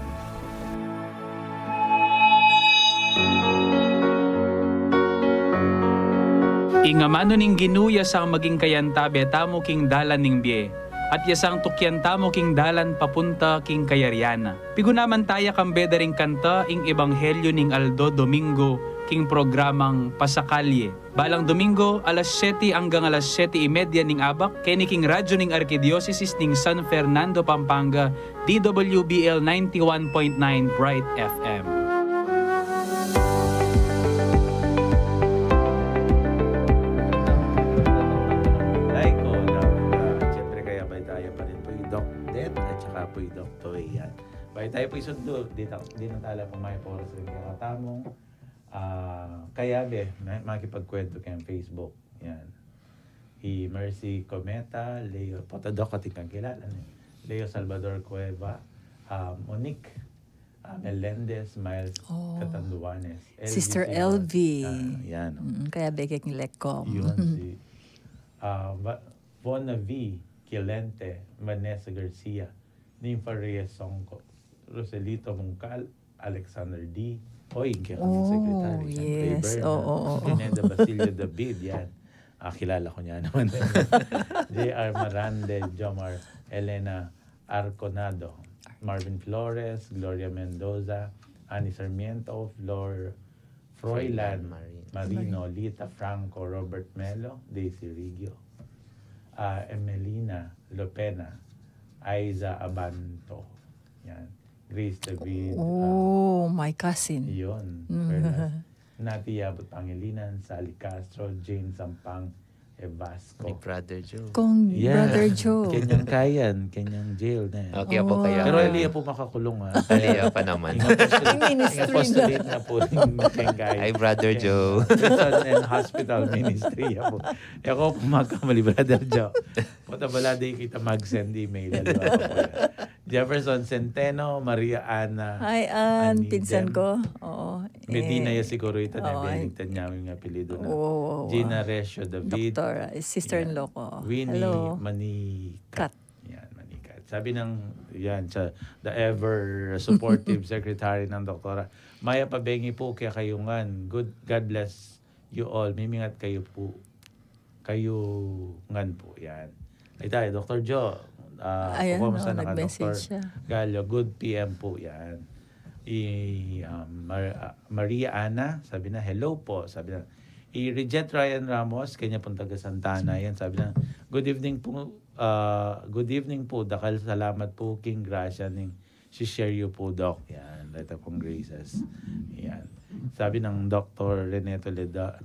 Ingamano ning ginuya sang maging kayantabe tamo king dalan ning biye, at yasang tukyan tamo king dalan papunta king kayariana. Pigunaman taya kang beda ring kanta ing Ebanghelyo ning Aldo Domingo king programang Pasakalye. Balang Domingo, alas 7 hanggang alas 7:30 ning abak, kay king radyo ning Arkidiocese ning San Fernando, Pampanga, DWBL 91.9 Bright FM. Siyempre kaya bay tayo pa rin po yung Doc Det at saka po yung Doc Toy. Yan. Bay tayo po yung sundo. Di na tala po may poros rin kakatamong. Kaya makikipagkwento kayong Facebook. Yan. Mercy Cometa, Leo Potadok, ating kang kilala. Leo Salvador Cueva, Monique Melendez, Miles Catanduanes, Sister LV. Yan. Kaya beking lekom. Yun si Bona V. Quilente, Vanessa Garcia, Nympha Reyes Songco, Roselito Mungcal, Alexander D. Hoy, kaya kami secretary. Yes. Pineda Basilio David, yan. Kilala ko niya naman. J.R. Marande, Jomar, Elena Arconado, Marvin Flores, Gloria Mendoza, Annie Sarmiento, Froilan Marino, Lita Franco, Robert Melo, Daisy Rigio, Emelina Lopena, Aiza Abanto, yan. Grace David. My cousin. Yun. Nati Yabot Pangilinan, Sally Castro, Jane Sampang, Evasco. Big Brother Joe. Brother Joe. Kenyang jail na yan. Okay po kaya. Pero Elia po makakulong ha. Elia pa naman. Apostolate na po rin kay Ay, Brother Joe. Prison and Hospital Ministry po. Ako po magkamali, Brother Joe. Punta bala di kita mag-send email. Jefferson Centeno, Maria Ana. Hi, Ann. Pinsan ko. Oo. Medina ya siguro ito na binigtan niya yung apelido na. Gina Resio David. Sister-in-law ko. Winnie Hello. Manikat. Yan, Manikat. Sabi ng, the ever supportive secretary ng doktora, Maya Pabengi po kaya kayungan. God bless you all. Mimingat kayo po. Kayungan po. Yan. Ay tayo, Dr. Joe. Kumusta na ka, Dr. Gallo? Good PM po. Yan. Maria Ana, sabi na, hello po. Sabi na, Regent Ryan Ramos, kanya pong taga Santana. Yan, sabi na, good evening po. Dakal salamat po, King Gracia, ning si share you po, Doc. Yan, letter pong graces. Yan. Sabi ng Dr. Rene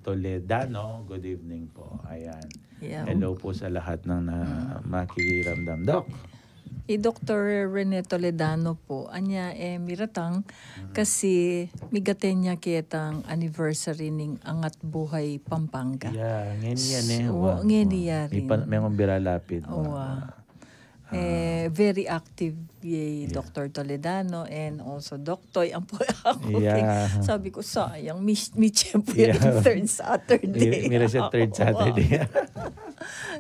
Toledano, good evening po. Ayan. Yeah. Hello po sa lahat ng makikiramdam, Doc. Dr. Rene Toledano po, anya miratang kasi migaten niya kitang anniversary ning Angat Buhay Pampanga. Yeah, ngayon yan Ngayon rin. May biralapid. Very active Dr. Toledano and also Dr. ang po ako. Sabi ko, sayang, meet po yung third Saturday. Mira siya third Saturday.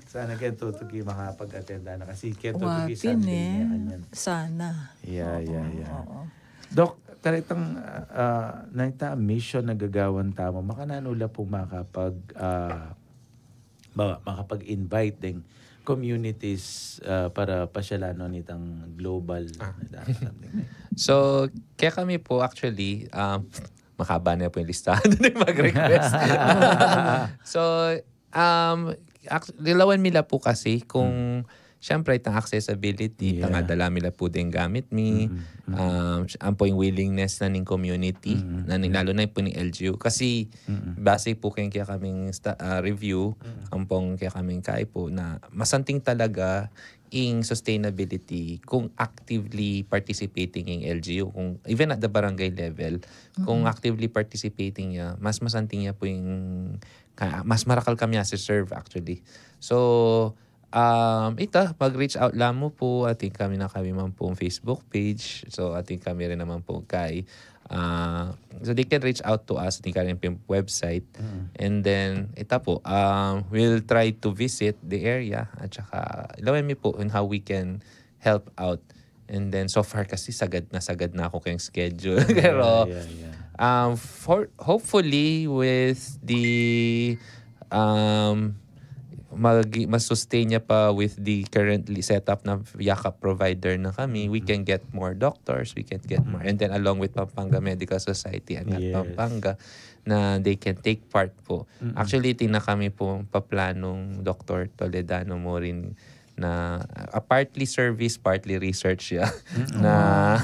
Sana kayo tutugi makapag-attenda na kasi kayo tutugi Sunday niya. Sana. Yeah. Dok, taritang mission na gagawan tamo, makananula po makapag makapag-invite ding communities para pasyalanon itang global. So, kaya kami po actually, makaba na po yung listahan na mag-request. So, lilawan nila po kasi kung syempre itang accessibility, itang adala nila po din gamit mi, ang po yung willingness na ng community, na lalo na po ng LGU. Kasi base po kaya kaming review, ang pong kaya kaming kay po na masanting talaga in sustainability kung actively participating in LGU, kung even at the barangay level, kung actively participating niya, mas masanting niya po yung mas marakal kami as serve actually. So mag-reach out lang mo po. Ating kami man po Facebook page. So ating kami rin naman po kay so they can reach out to us. Ating kami po website. And then we'll try to visit the area at saka ilawan mi po on how we can help out. And then so far kasi sagad na ako kayong schedule. Pero hopefully with the mas-sustain niya pa with the currently set up na yakap provider na kami, we can get more doctors, we can get more, and then along with Pampanga Medical Society and at Pampanga na they can take part po. Actually, tina kami po paplanong Dr. Toledano mo rin na partly service, partly research na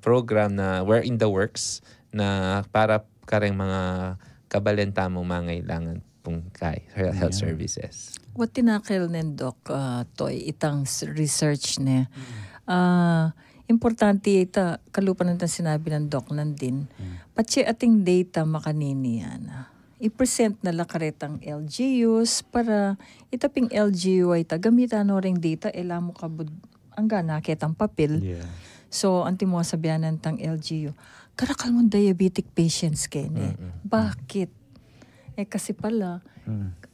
program na we're in the works na para kareng mga kabalenta mo mangailangan health services. What tinakil nen Doc Toy itang research ne. Importante ita kalupan nang sinabi ng Doc nandin. Patsi ating data makanini yan. I-present na lakaretang LGUs para itaping LGU ay tagamitan no ring data mo kabud ang gana kitang papel. So anti mo sabianan tang LGU. Karakal mo diabetic patients kene. Bakit? Kasi pala,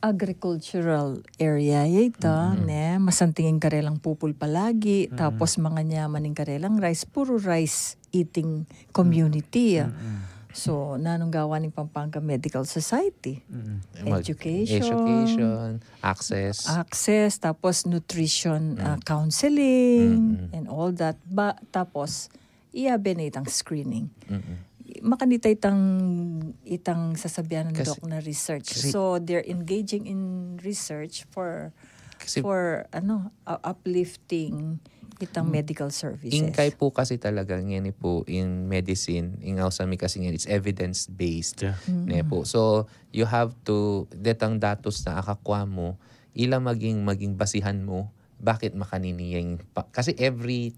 agricultural area yata, masantingin karelang pupul palagi, tapos mga nyaman ng karelang rice, puro rice eating community. So, nanong gawa ng Pampanga Medical Society? Education, access, tapos nutrition counseling, and all that. Tapos, iyabe na itang screening. Makanita itang sasabihan ng Doc na research. So they're engaging in research for uplifting itang medical services. Ingkay po kasi talaga ngani po in medicine, ingaw sa mi kasi ngani it's evidence based. Po. So you have to detang datos na akakwa mo, ila maging basihan mo bakit makanini kasi every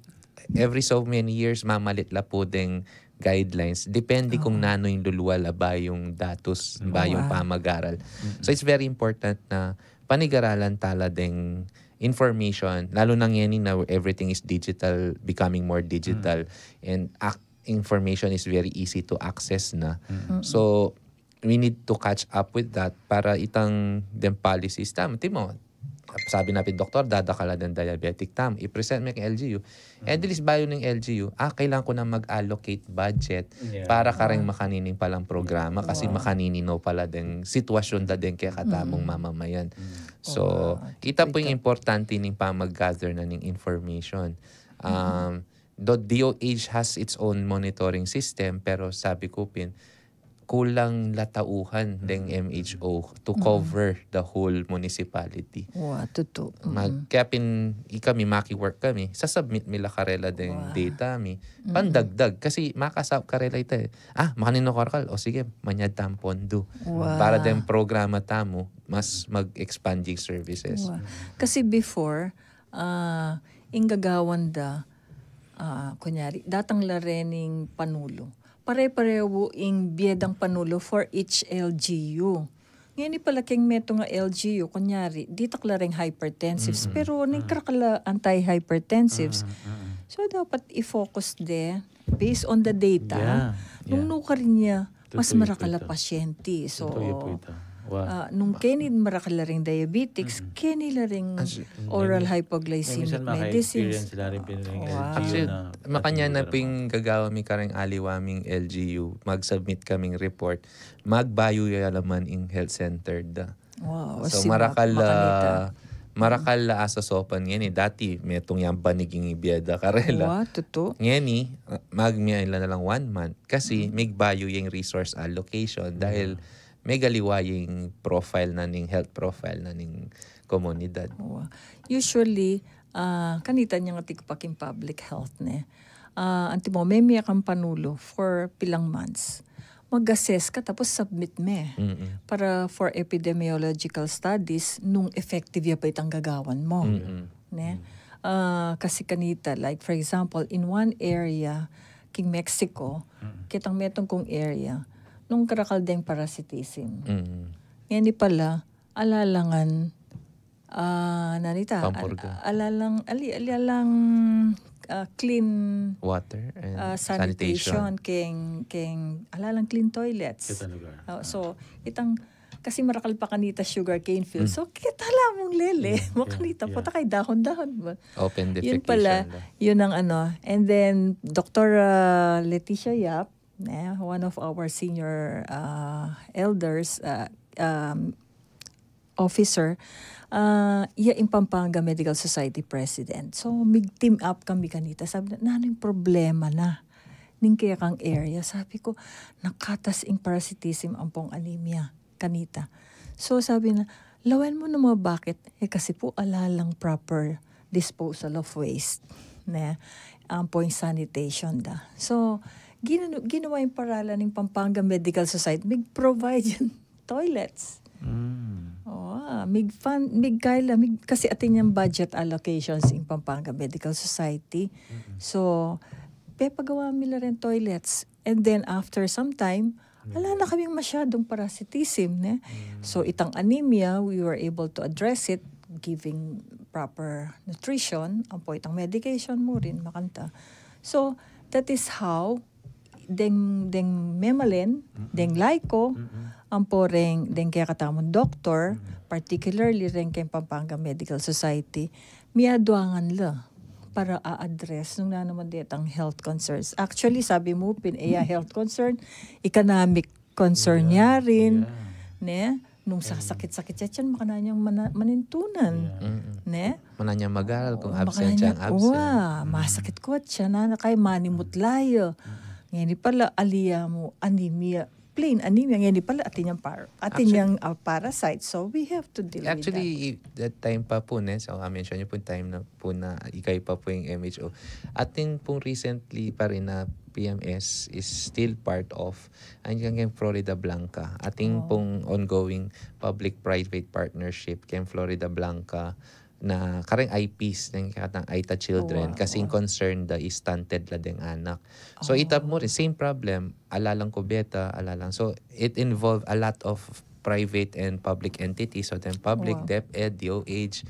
so many years mamalit la po ding guidelines. Depende kung nano yung luluwala ba yung datos, ba yung pamag-aral. So it's very important na panigaralan tala ding information, lalo nang yan na everything is digital, becoming more digital, and information is very easy to access na. So we need to catch up with that para itang dem policies. Timo, sabi natin, doktor, dadakala ng diabetic i-present mo yung LGU. At least bayo ng LGU, kailangan ko na mag-allocate budget para kareng makanining palang programa kasi makanino pala din sitwasyon da din kaya katamong mamamayan. So, ita po yung importante ng pamag-gather na ng information. The DOH has its own monitoring system pero sabi ko kulang latauhan ng MHO to cover the whole municipality. Totoo. Kaya kami maki-work kami, sasubmit mila karela ng data mi. Pandagdag. Kasi makasap karela ito makanino karakal. O sige, manyad tam pondo. Para din programa tamo, mas mag-expanding services. Kasi before, ingagawan kunyari, datang larening panulo. Pare-pareho ing biyedang panulo for each LGU. Ngayon palaking meto nga LGU, kunyari, di taklareng hypertensives, pero nagkakala anti-hypertensives. So, dapat i-focus based on the data. Nung nuka rin niya, mas marakala pasyente. So, nung kenid marakala ring diabetics, kenila ring oral hypoglycemic medicines. Actually, makanya na ping gagawa mi kareng aliwaming LGU, mag-submit kaming report, magbayo yalaman in health center Wow. So si marakal Makanita. marakal la asosopan ngeni dati metong yang baniging ibieda karela. Wow, totoo. Ngeni magmia ila na lang 1 month kasi may bayo yung resource allocation dahil may galiwa yung profile na ning health profile na ning komunidad. Wow. Usually, kanita niya nga tigpaking public health ne. Anti mo, may kang panulo for pilang months. Mag-assess ka tapos submit me para for epidemiological studies nung effective ya pa itang gagawan mo. Ne? Kasi kanita, like for example, in one area, king Mexico, kitang metong kong area, nung karakaldeng parasitism. Ngayon pala, alalangan, nanita, alalang clean water and sanitation keng alalang clean toilets. So itang kasi marakal pa kanita sugarcane field. So kita mong lele mo kanita po kay dahon-dahon ba. Open defecation. Yun pala, yun ang ano. And then Dr. Leticia Yap, one of our senior elders officer, in Pampanga Medical Society President. So, team up kami kanita. Sabi na, yung problema na. Ning kaya kang area. Sabi ko, nakatas ing parasitism ang pong anemia kanita. So, sabi na, lawan mo na mga bakit? Kasi po alalang proper disposal of waste. Ang pong sanitation da. So, ginawa yung paralan ng Pampanga Medical Society. Provide yung toilets. Kasi atin yung budget allocations in Pampanga Medical Society. So, pagawa nila rin toilets. And then after some time, wala na kaming masyadong parasitism. So, itang anemia, we were able to address it giving proper nutrition. Ang po itang medication mo rin, makanta. So, that is how deng memalin, deng laiko, ang po rin deng kaya katamong doktor, particularly rin kay Pampanga Medical Society, miaduangan la para a-address nung naman ditang health concerns. Actually, sabi mo, health concern, economic concern niya rin, nung sakit-sakit yan, makananyang manintunan. Mananyang mag-aral kung absent siya ang absent. Masakit ko at siya na kay manimutlayo. Ngayon pala, anemia, plain anemia. Ngayon pala, atin yung parasite. So, we have to deal with that. Actually, that time pa po, so mention niyo po time na po na ikay pa po yung MHO. Atin pong recently pa rin na PMS is still part of ang Florida Blanca. Ating pong ongoing public-private partnership kay Florida Blanca na kareng IPs ng katang Aita children kasi concerned the is stunted la deng anak. So itab mo rin same problem alalang kubeta alalang. So it involve a lot of private and public entities. So then public DepEd, DOH,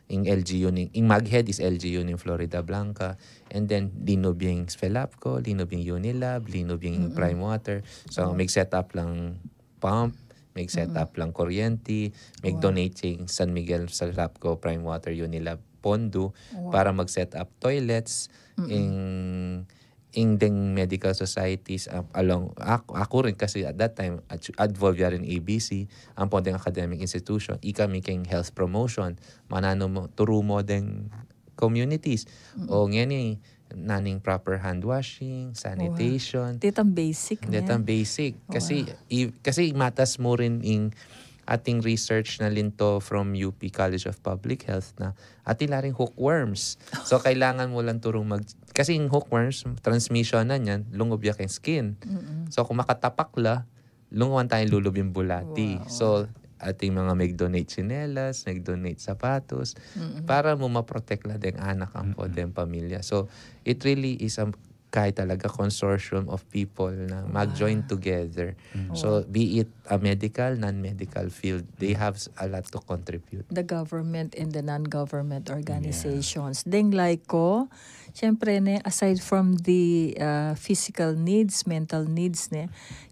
in LGU in Maghead is LGU in Florida Blanca, and then Linobing Sfelapco, Linobing Unilab, Linobing Prime Water. So may set up lang pump, may set up lang kuryente, may donating San Miguel sa Lapco Prime Water Unilab Pondo para mag-set up toilets in deng medical societies along ako rin kasi at that time advolve rin ABC ang pondeng academic institution ikami keng health promotion manano mo turo mo deng communities o ngani naning proper hand washing, sanitation. Ditang basic. Ditang basic. Kasi matas mo rin in ating research na linto from UP College of Public Health na atila rin hookworms. So kailangan mo lang turong kasi yung hookworms, transmission na niyan, lungob ya kay skin. So kung makatapakla, lungawan tayong lulob yung bulati. So ating mga mag-donate chinelas, mag-donate sapatos, para mo ma-protect la deng anak ang po deng pamilya. So, it really is kahit talaga consortium of people na mag-join together. So, be it a medical, non-medical field, they have a lot to contribute. The government and the non-government organizations. Deng laiko, syempre aside from the physical needs, mental needs,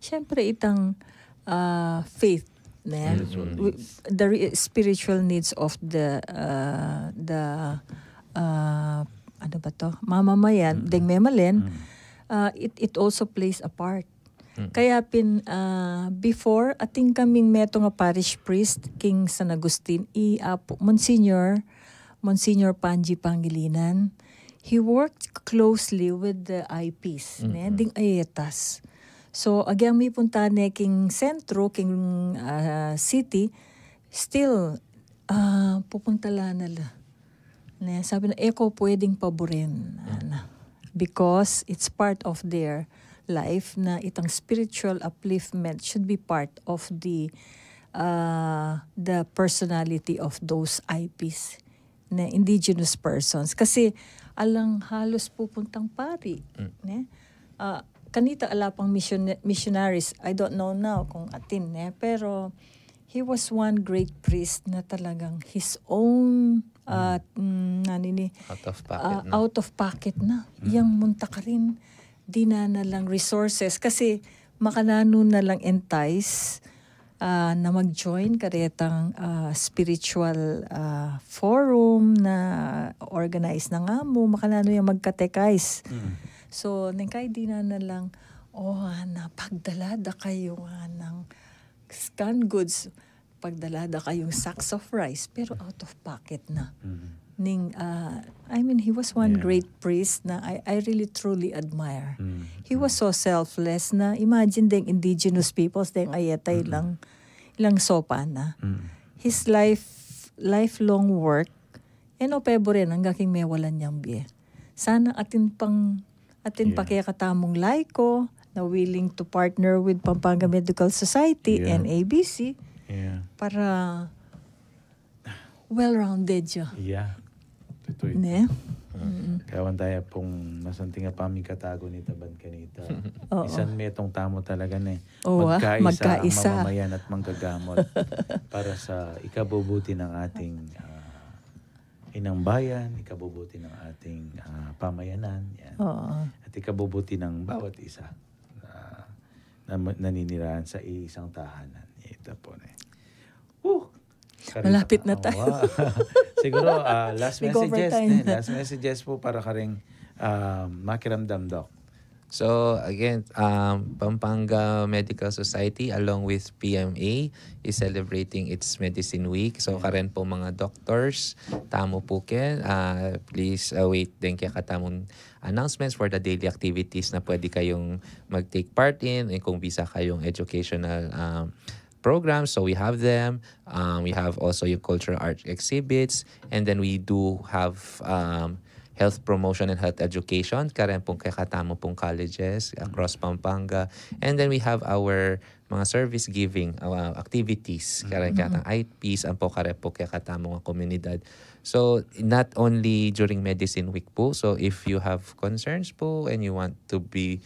syempre itang faith, the spiritual needs of the ano ba to mamamayan deng memalin it also plays a part Kaya before, ating kaming meto nga parish priest, King San Agustin, Monsignor Panji Pangilinan, he worked closely with the IPs, ding ayetas. So, agyang may punta ne king sentro, king city, still, pupunta la nala. Sabi na, eko pwedeng paborin. Because it's part of their life na itang spiritual upliftment should be part of the personality of those IPs na indigenous persons. Kasi alang halos pupuntang pari. Kanita alapang missionaries, I don't know now kung atin. Pero he was one great priest na talagang his own out of pocket na. Yang munta ka rin. Di na lang resources kasi makanano na lang entice na mag-join karetang spiritual forum na organize na nga mo, makanano yung magkatekais. So, nangkay di na lang, pagdalada kayo ng canned goods, pagdalada kayong sacks of rice, pero out of pocket na. He was one great priest na I really truly admire. He was so selfless na imagine ding indigenous peoples ding ayetay ilang sopa na. His lifelong work pebo rin ang gaking mewalan niyang biye. Sana atin pakikatamong laiko na willing to partner with Pampanga Medical Society and ABC para well-rounded siya. Ito. Kawan tayo pong masanting paming katago ni taban kanita. Isan metong tamo talaga na magkaisa ang mamamayan at manggagamot para sa ikabubuti ng ating inang bayan, ikabubuti ng ating pamayanan. At ikabubuti ng bawat isa na naninirahan sa isang tahanan. Ito po na. Malapit na tayo. Siguro, last messages po para karing makiramdam, Doc. So again, Pampanga Medical Society along with PMA is celebrating its Medicine Week. So karen po mga doctors, tamo po ken, please wait din kaya katamong announcements for the daily activities na pwede kayong mag-take part in kung bisa kayong educational programs. So we have them. We have also yung cultural art exhibits. And then we do have health promotion and health education. Karen pong kakatamo pong colleges across Pampanga. And then we have our mga service giving activities. Karen katang IPs ang po kare po kakatamo ng komunidad. So not only during Medicine Week po. So if you have concerns po and you want to be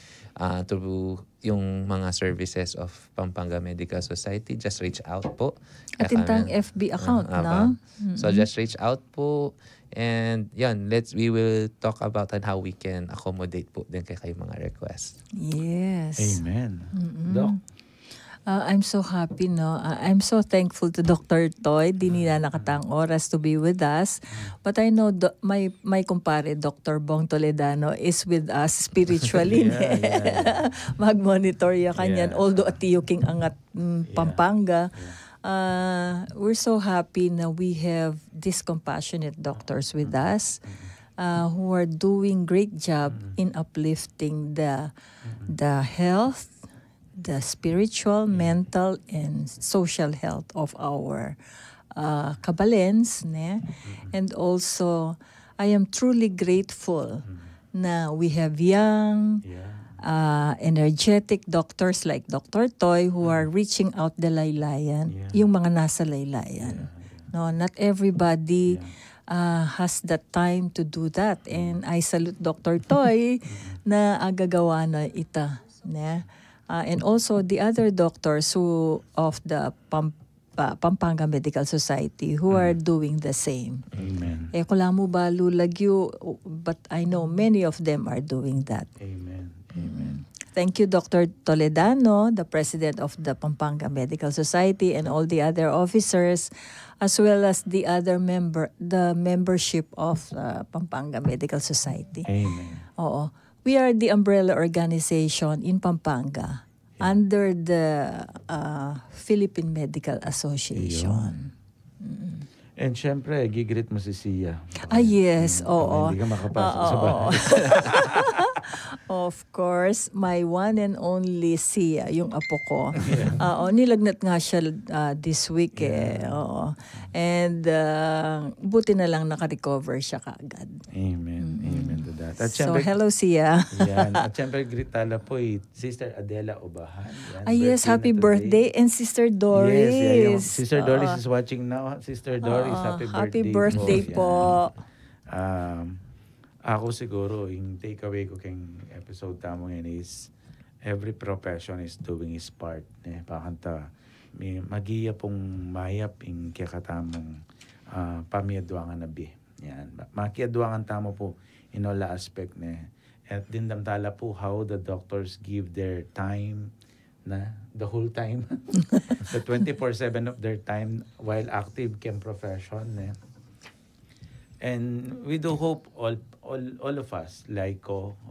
yung mga services of Pampanga Medical Society, just reach out po. Atintang FB account, no? So just reach out po. And yan, we will talk about how we can accommodate po din kay mga requests. Yes. Amen. Doc? I'm so happy, no? I'm so thankful to Dr. Toy. Di nila nakatang oras to be with us. But I know my kumpare, Dr. Bong Toledano, is with us spiritually. Mag-monitor ya kanyan. Although atiyo king angat Pampanga. We're so happy na we have these compassionate doctors with us who are doing great job in uplifting the health, the spiritual, mental, and social health of our kabalens. And also, I am truly grateful na we have young, energetic doctors like Dr. Toy who are reaching out the laylayan, yung mga nasa laylayan. No, not everybody has the time to do that. And I salute Dr. Toy na agagawa na ita. And also the other doctors of the Pampanga Medical Society who are doing the same. Amen. Kula mo ba lulagyo, but I know many of them are doing that. Amen. Thank you, Dr. Toledano, the president of the Pampanga Medical Society, and all the other officers, as well as the membership of Pampanga Medical Society. Amen. Oo. We are the umbrella organization in Pampanga under the Philippine Medical Association. And syempre, gigreet mo si Sia. Yes, oo. Hindi ka makapasok sa bahay. Of course, my one and only Sia, yung apo ko. Nilagnat nga siya this week Oo. And buti na lang naka-recover siya kaagad. Amen. Amen to that. At So, syempre, hello Sia. yan. At syempre, greet tala po Sister Adela Obahan. Yan, Yes, happy na today. birthday. And Sister Doris. Yes, yeah, yung Sister Doris is watching now. Sister Doris, happy birthday po. Yan. Ako siguro, yung takeaway ko keng episode tamo ngayon is every profession is doing his part. Pakanta, may magiya pong mayap yung kakatamong pamiadwangan na bi. Yan. Makiadwangan tamo po in all aspect. At dindamtala po how the doctors give their time na the whole time. The 24/7 of their time while active kem profession. And we do hope all of us, like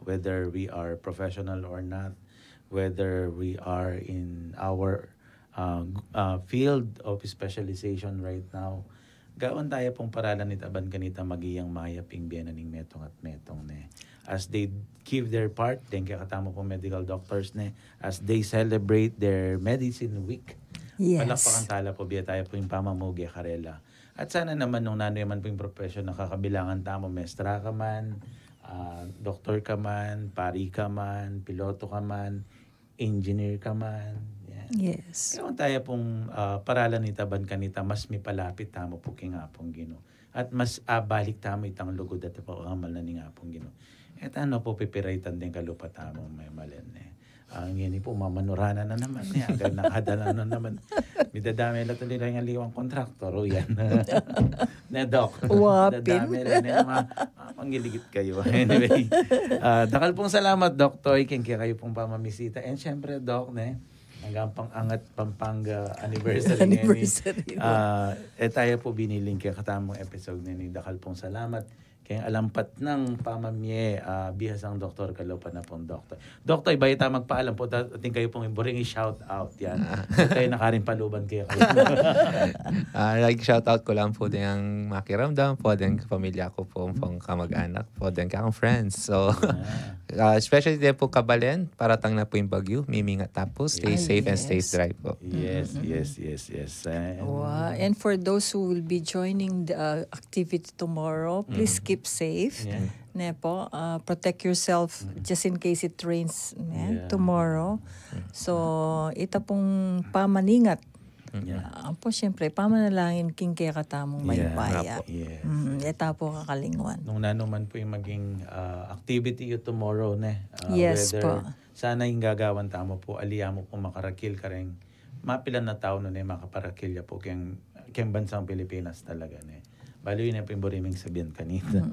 whether we are professional or not, whether we are in our field of specialization right now, gaon tayo pong paralan itaban kanita magiyang mayaping biyanan ng metong at metong as they give their part, then kakatamo po medical doctors as they celebrate their medicine week. Yes. Palakpakan tala po biya tayo po yung pamamugi karela. At sana naman nung nanoy man po yung profession na kakabilangan tamo, mestra ka man, doktor ka man, pari ka man, piloto ka man, engineer ka man. Yan. Yes. Kaya tayo pong paralan ni taban kanita, mas may palapit tamo po king apong Ginoo. At mas balik tamo itang lugod at pakamal na ning apong Ginoo. At ano po pipiraitan din kalupa tamo may malen ang yan po mamanurana na naman agad nakadala na naman midadami na tuloy lang ang liwang kontraktor yan na doc Wapin. dadami na pangiligit kayo anyway dakal pong salamat Doc Toy kaya kayo pong pamamisita and syempre Doc hanggang pang-angat Pampanga anniversary tayo po biniling kaya katamong episode ni dakal pong salamat. Kaya alampat ng pamamye, bihasang doktor, kalopan na pong doktor. Doktor, iba ita magpaalam po, ating kayo pong iburing i-shout out yan. Kayo nakarin paluban kayo. Shout out ko lang po din ang makiramdam po din pamilya ko po pong kamag-anak po din kakang friends. So, especially din po kabalen, paratang na po yung bagyo, mimingat tapos, stay safe and stay dry po. Yes. And for those who will be joining the activity tomorrow, please keep safe. Po, protect yourself just in case it rains tomorrow. So, ita pong pamaningat. Po, syempre, pamanalangin king kaya katamong may paya. Ita po kakalingwan. Nung nanuman po yung maging activity you tomorrow, yes po. Sana yung gagawan tamo po, aliya mo po makarakil ka rin. Mapilan na tao na makaparakilya po kayang bansang Pilipinas talaga. Balo yun po yung buriming sabihin kanina.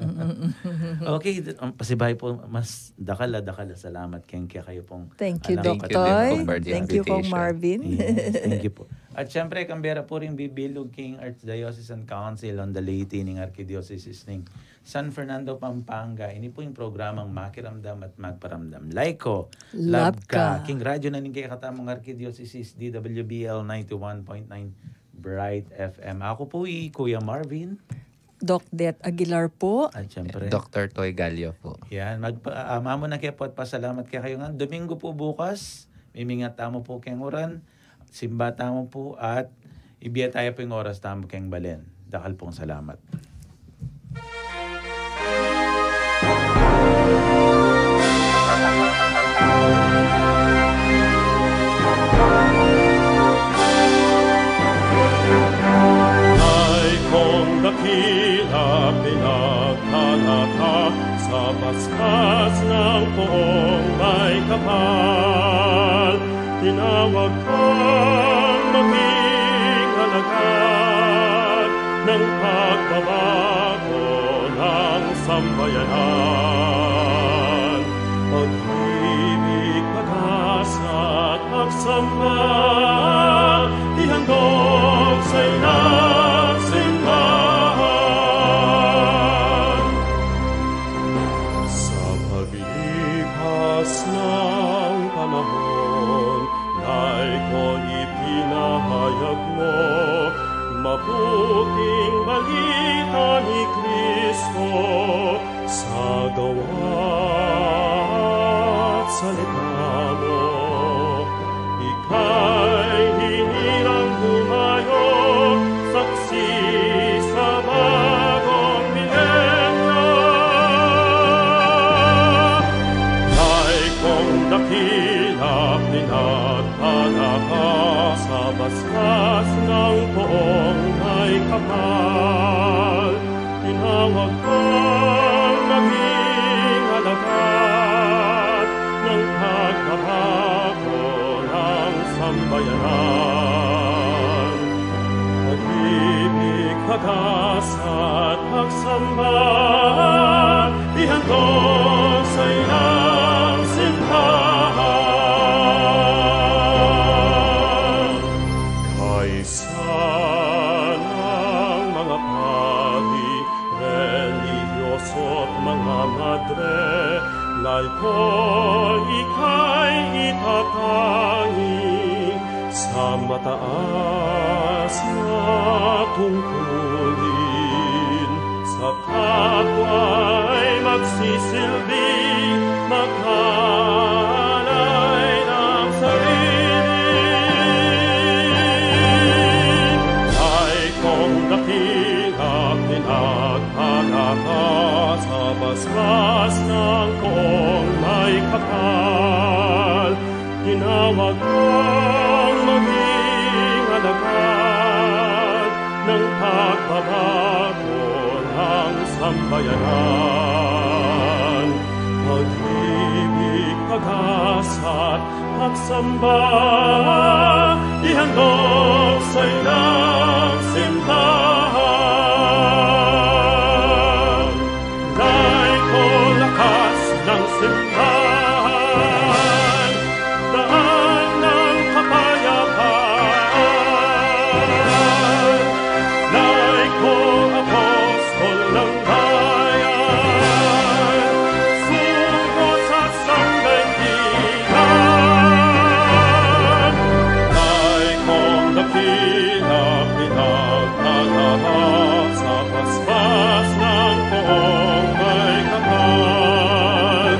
Okay, pasibay po, mas dakala. Salamat kaya kayo pong Thank you, Doctor. Thank you po, Marvin. Yes, thank you po. At syempre, kambera po rin bibilog King Archdiocesan Council on the Leyte ng Archdiocese ng San Fernando, Pampanga. Ini po yung programang Makiramdam at Magparamdam. Laiko, love ka. King Radyo na kaya katamong Archdiocese, DWBL 91.9 Bright FM. Ako po Kuya Marvin. Doc Det Aguilar po. At syempre, Dr. Toy Gallo po. Yan, mamo na kayo po at pasalamat kayo nga. Domingo po bukas, mimingat tamo po kayong oran, simba tamo po at ibiya tayo po yung oras tamo kayong balen. Dakal pong salamat. Dakila pinaghalata sa paskas ng poong may kapal. Tinawag kang maging alagad ng pagbabago ng sambayanan. Pag-ibig, pag-asa at pagsamba, ihandog sa inang simbahan. Ng panahon, pagitan ni Kristo sa gawa't salita mo. Ika'y hinirang bumayo, saksi sa bagong milenyo. Ay kong dakila, pinagpala ka sa baskas ng poong may kapal. Tinawag kang maging alagad ng pagbabago ng sambayanan. Pag-ibig, pag-asa at pagsamba, ihandog sa iyong simbahan. Kaysa ng mga pari, religyoso at mga madre, lay ko ika'y itatangi sa mataas na tungkulin. Sa kapwa'y magsisilbing makalay ng sarili. Ay kong dakila, pinagpala ka sa basbas ng poong may kapal. Tinawag kang maging alagad ng pagbabago ng sambayanan. Pag-ibig, pag-asa at pagsamba, ihandog sa iyong simbahan. Dahil ko lakas ng simbahan, daan ng kapayapaan. Dahil ko apostol ng bayan, sugo sa sanggalingan. Dahil kong dakila, pinagpalahap sa basbas ng poong may kapal.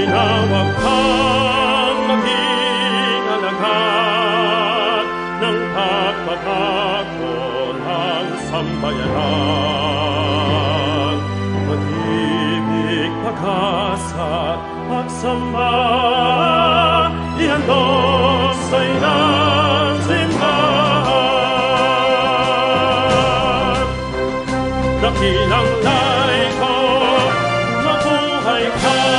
Tinawag kang maging alagad ng pagbabago ng sambayanan. Pag-ibig, pag-asa, pagsamba, ihandog sa iyong simbahan. Dakilang lay ko, mabuhay ka.